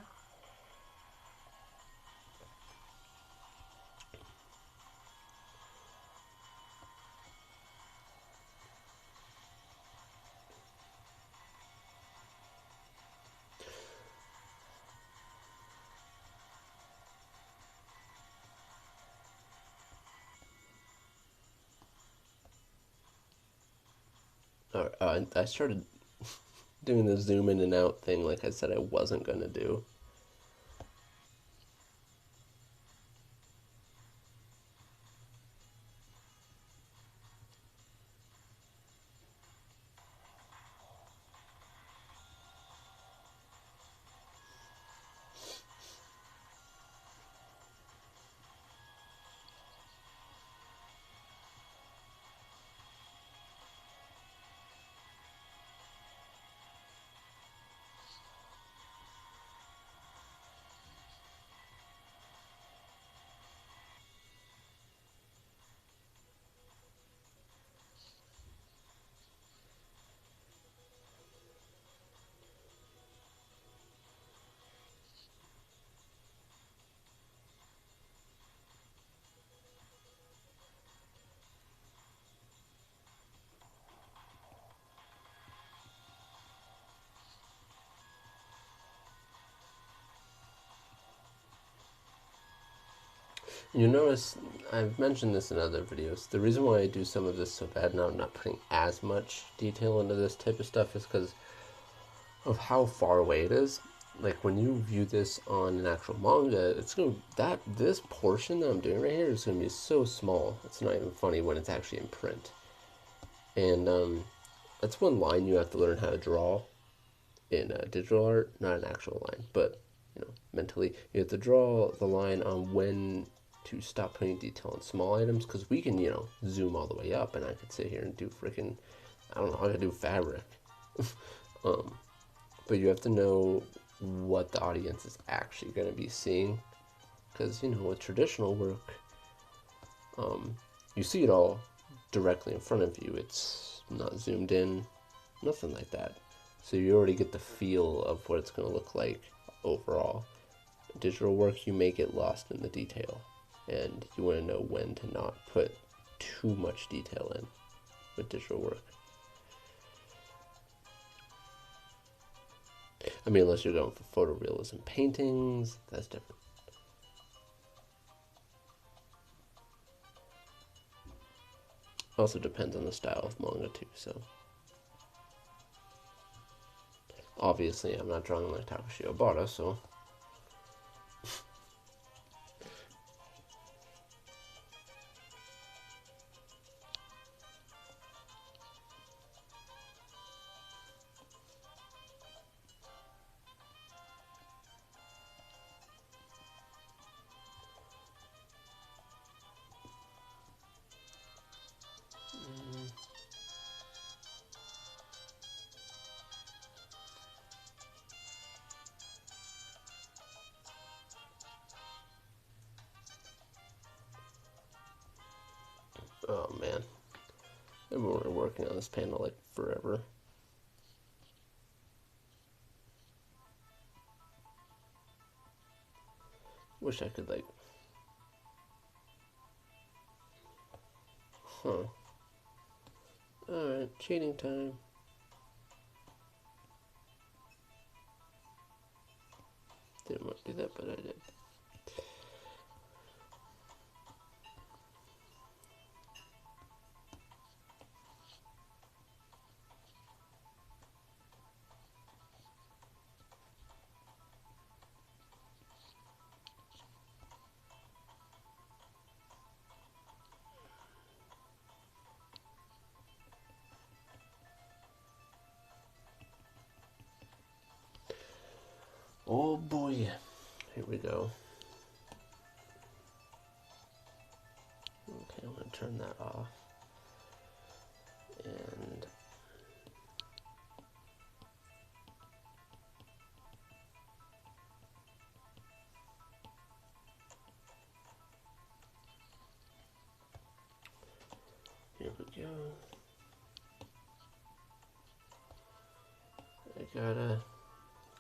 I started doing the zoom in and out thing like I said I wasn't going to do. You notice, I've mentioned this in other videos, the reason why I do some of this so bad now, I'm not putting as much detail into this type of stuff, is because of how far away it is. Like when you view this on an actual manga, it's going to, this portion that I'm doing right here is going to be so small, it's not even funny when it's actually in print. And that's one line you have to learn how to draw in digital art, not an actual line, but you know, mentally you have to draw the line on when to stop putting detail on small items, because we can, you know, zoom all the way up, and I could sit here and do freaking, I don't know, I could do fabric. But you have to know what the audience is actually going to be seeing, because, you know, with traditional work, you see it all directly in front of you. It's not zoomed in, nothing like that. So you already get the feel of what it's going to look like overall. Digital work, you may get lost in the detail, and you want to know when to not put too much detail in with digital work. I mean, unless you're going for photorealism paintings, that's different. Also depends on the style of manga too, so. Obviously, I'm not drawing like Takashi Obata, so. Oh man, I've been working on this panel like forever. Wish I could like, Alright, cheating time. Didn't want to do that, but I did. Oh boy, here we go. Okay, I'm going to turn that off. And here we go. I gotta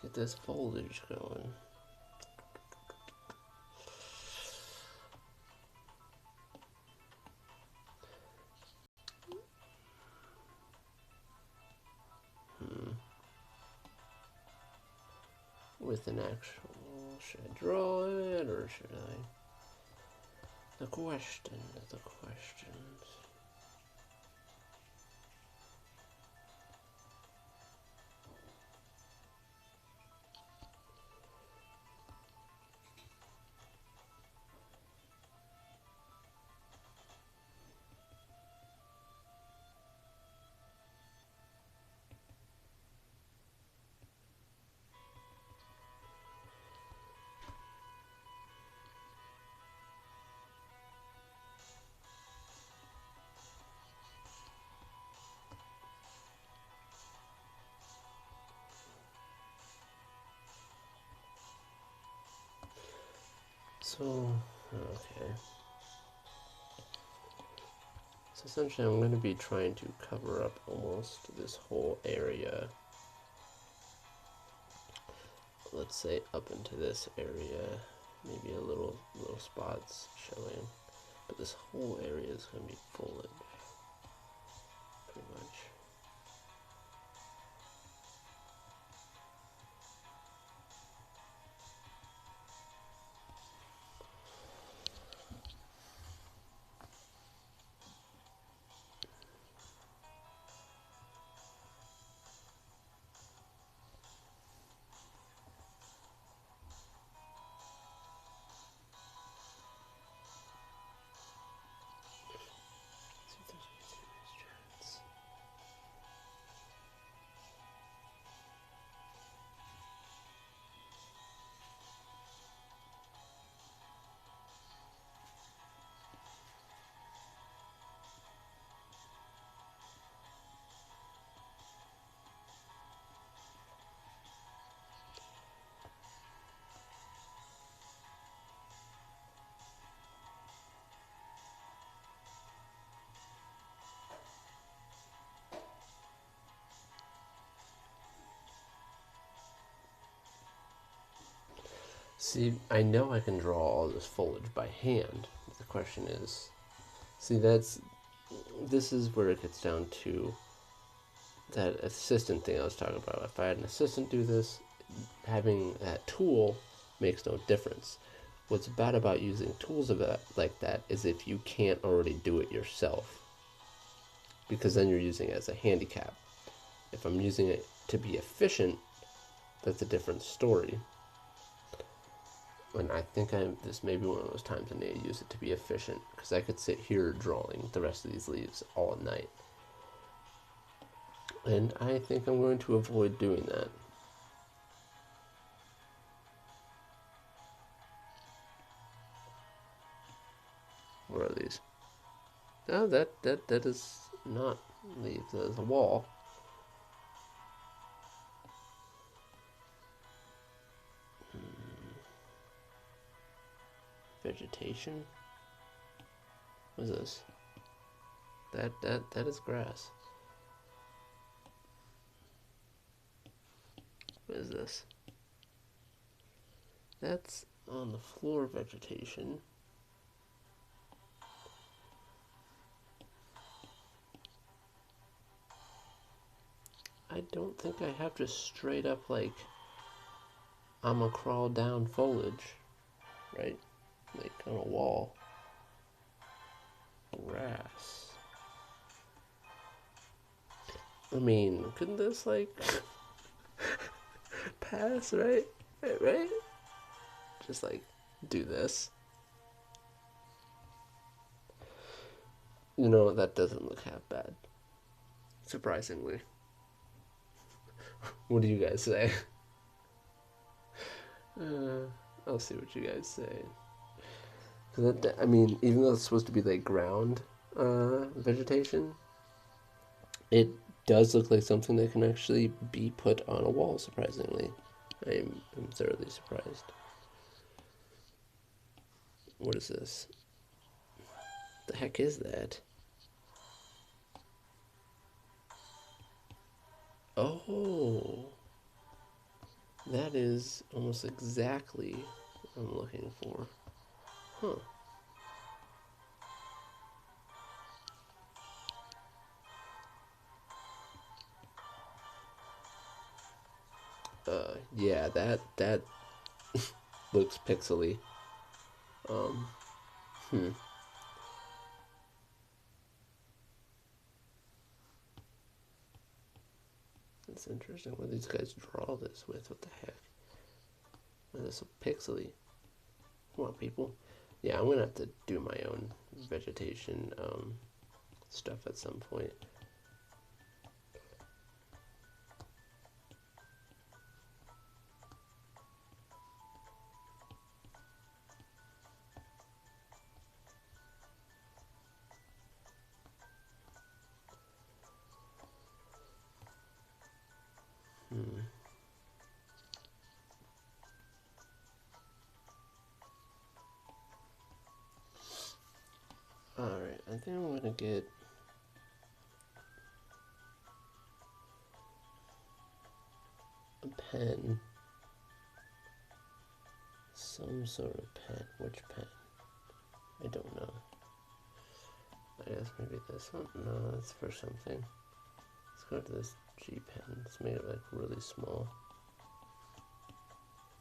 get this foliage going. With an actual, should I draw it or should I? The questions. So, okay. So essentially I'm going to be trying to cover up almost this whole area. Let's say up into this area, maybe a little spots showing. But this whole area is going to be foliage, pretty much. See, I know I can draw all this foliage by hand. The question is, see, this is where it gets down to that assistant thing I was talking about. If I had an assistant do this, having that tool makes no difference. What's bad about using tools of that like that is if you can't already do it yourself, because then you're using it as a handicap. If I'm using it to be efficient, that's a different story. And I think this may be one of those times I need to use it to be efficient, because I could sit here drawing the rest of these leaves all night. And I think I'm going to avoid doing that. What are these? Oh, that is not leaves. That is a wall. Vegetation. What is this? That is grass. What is this? That's on the floor vegetation. I don't think I have just straight up like I'm gonna crawl down foliage, right? Like on a wall. Grass. I mean, couldn't this like pass, right? Right? Just like do this. You know, that doesn't look half bad. Surprisingly. What do you guys say? I'll see what you guys say. Cause I mean, even though it's supposed to be like ground vegetation, it does look like something that can actually be put on a wall, surprisingly. I'm thoroughly surprised. What is this? The heck is that? Oh, that is almost exactly what I'm looking for. Huh. Yeah, that looks pixely. That's interesting. What do these guys draw this with? What the heck? Why is this so pixely? Come on, people. Yeah, I'm gonna have to do my own vegetation stuff at some point. Alright, I think I'm gonna get a pen. Some sort of pen. Which pen? I don't know. I guess maybe this one? No, that's for something. Let's go to this G pen. Let's make it like really small.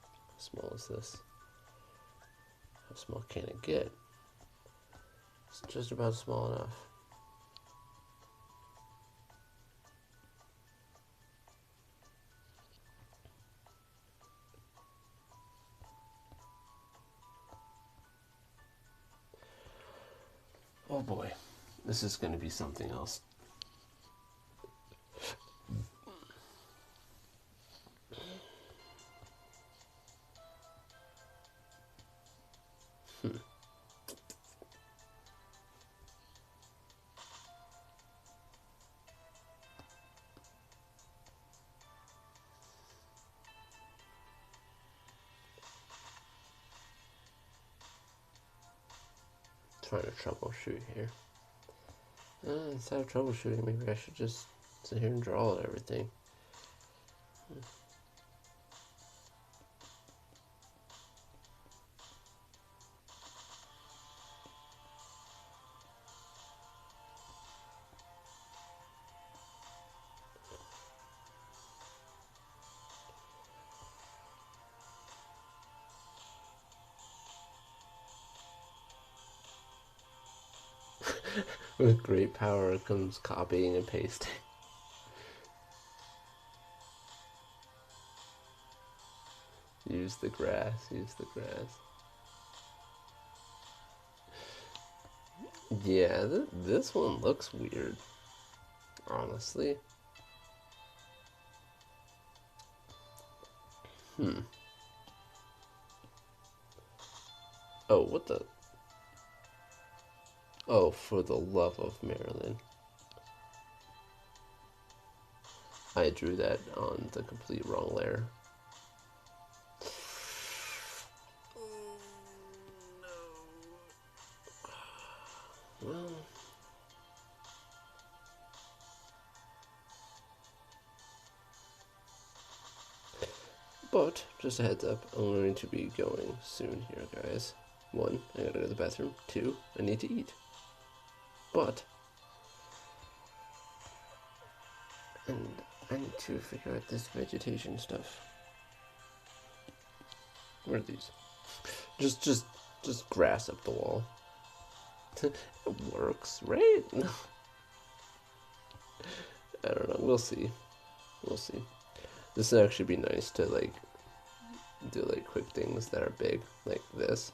How small is this? How small can it get? It's just about small enough. Oh boy, this is going to be something else. Trying to troubleshoot here. Instead of troubleshooting, maybe I should just sit here and draw everything. With great power comes copying and pasting. Use the grass, use the grass. Yeah, this one looks weird, honestly. Oh, what the? Oh, for the love of Marilyn. I drew that on the complete wrong layer. Oh, no. Well. But, just a heads up, I'm going to be going soon here, guys. 1, I gotta go to the bathroom. 2, I need to eat. But, and I need to figure out this vegetation stuff. Where are these? Just grass up the wall. It works, right? I don't know, we'll see. We'll see. This would actually be nice to, like, do, like, quick things that are big, like this.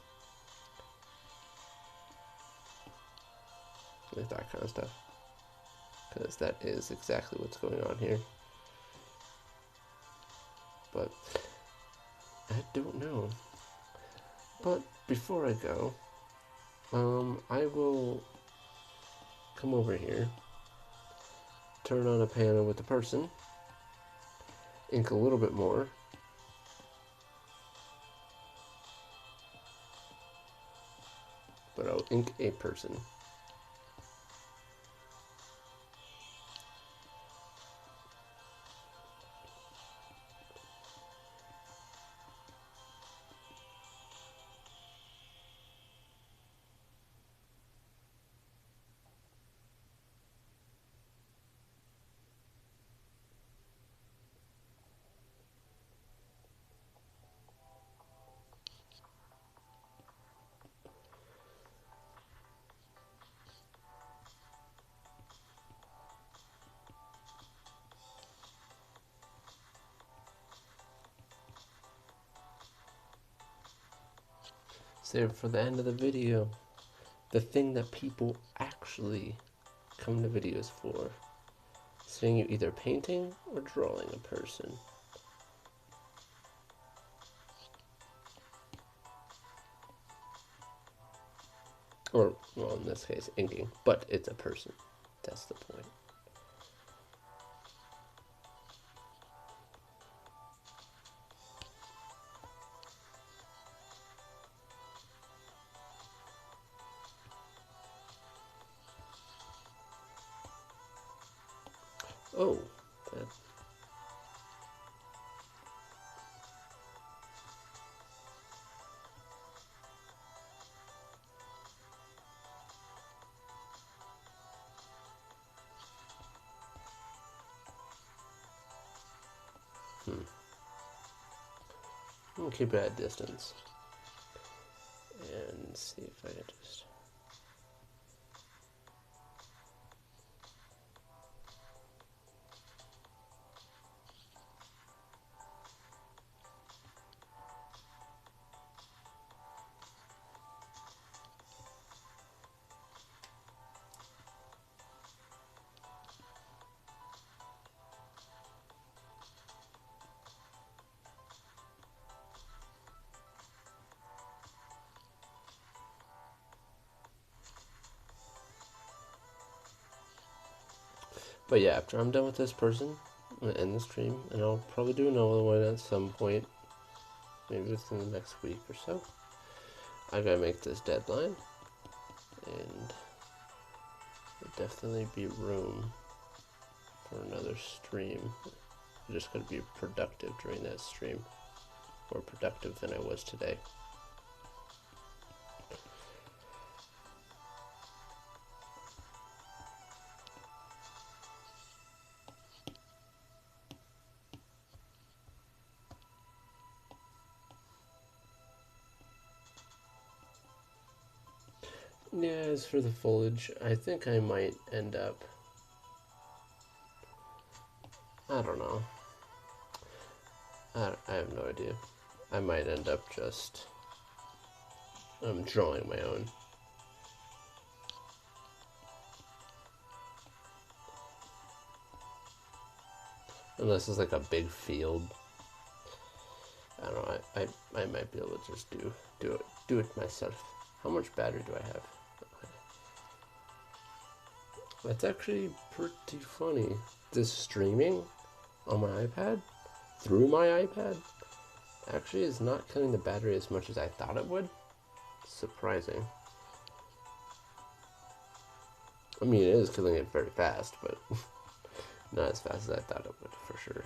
Like that kind of stuff. Because that is exactly what's going on here. But, I don't know. But, before I go, I will come over here, turn on a panel with the person, ink a little bit more, but I'll ink a person. Save for the end of the video. The thing that people actually come to videos for. Seeing you either painting or drawing a person. Or, well, in this case, inking. But it's a person. That's the point. Oh, that. I'm gonna keep it at distance. And see if I can just. But yeah, after I'm done with this person, I'm gonna end the stream, and I'll probably do another one at some point, maybe within the next week or so. I gotta make this deadline, and there'll definitely be room for another stream. I'm just gonna be productive during that stream, more productive than I was today. Yeah, as for the foliage, I think I might end up, I don't know. I have no idea. I might end up just drawing my own. Unless it's like a big field. I don't know. I might be able to just do it myself. How much battery do I have? Okay. That's actually pretty funny. This streaming on my iPad through my iPad actually is not killing the battery as much as I thought it would. Surprising. I mean, it is killing it very fast, but not as fast as I thought it would, for sure.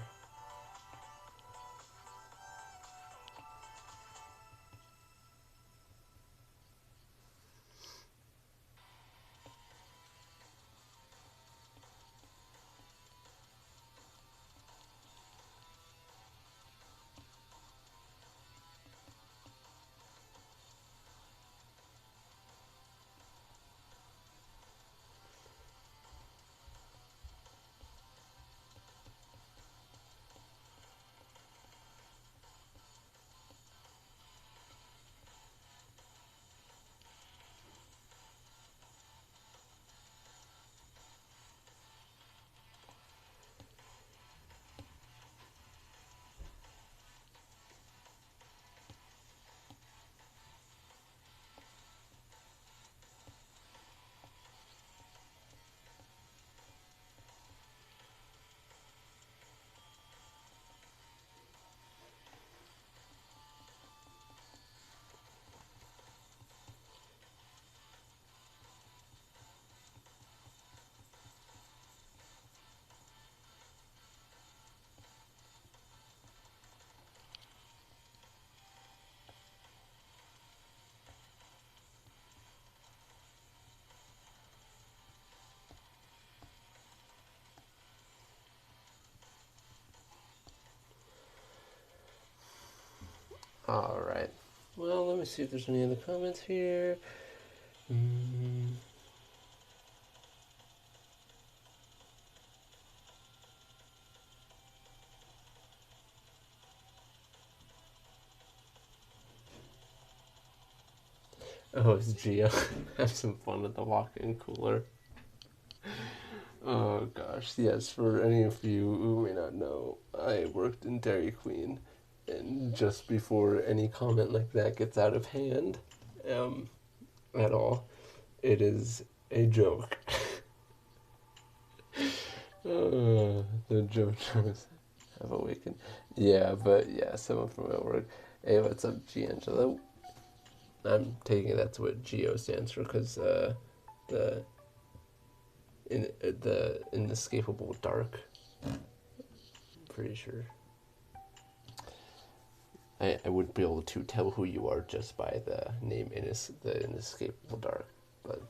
Alright. Well, let me see if there's any other comments here. Oh, it's Gio. Have some fun at the walk-in cooler. Oh gosh, yes, for any of you who may not know, I worked in Dairy Queen, and just before any comment like that gets out of hand, at all, it is a joke. The JoJo's have awakened. Yeah, but yeah, someone from my work. Hey, what's up, Giangelo? I'm taking that's what Geo stands for, because the the inescapable dark. Pretty sure. I wouldn't be able to tell who you are just by the name the inescapable dark, but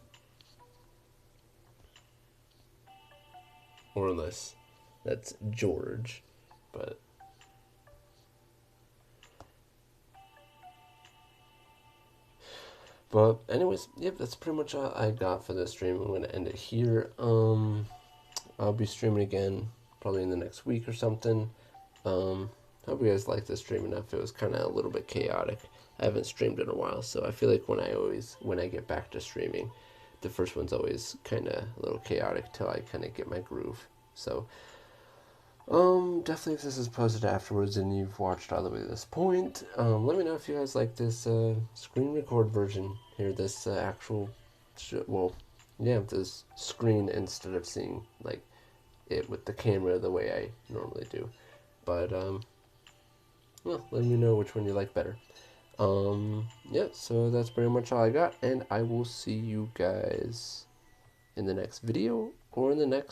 or unless that's George, but. But anyways, yep, that's pretty much all I got for this stream. I'm gonna end it here. I'll be streaming again probably in the next week or something. Hope you guys liked this stream enough. It was kind of a little bit chaotic. I haven't streamed in a while, so I feel like when I get back to streaming, the first one's always kind of a little chaotic till I kind of get my groove. So, definitely if this is posted afterwards and you've watched all the way to this point, let me know if you guys like this screen record version here. This actual, this screen instead of seeing like it with the camera the way I normally do. But well, let me know which one you like better. Yeah, so that's pretty much all I got, and I will see you guys in the next video or in the next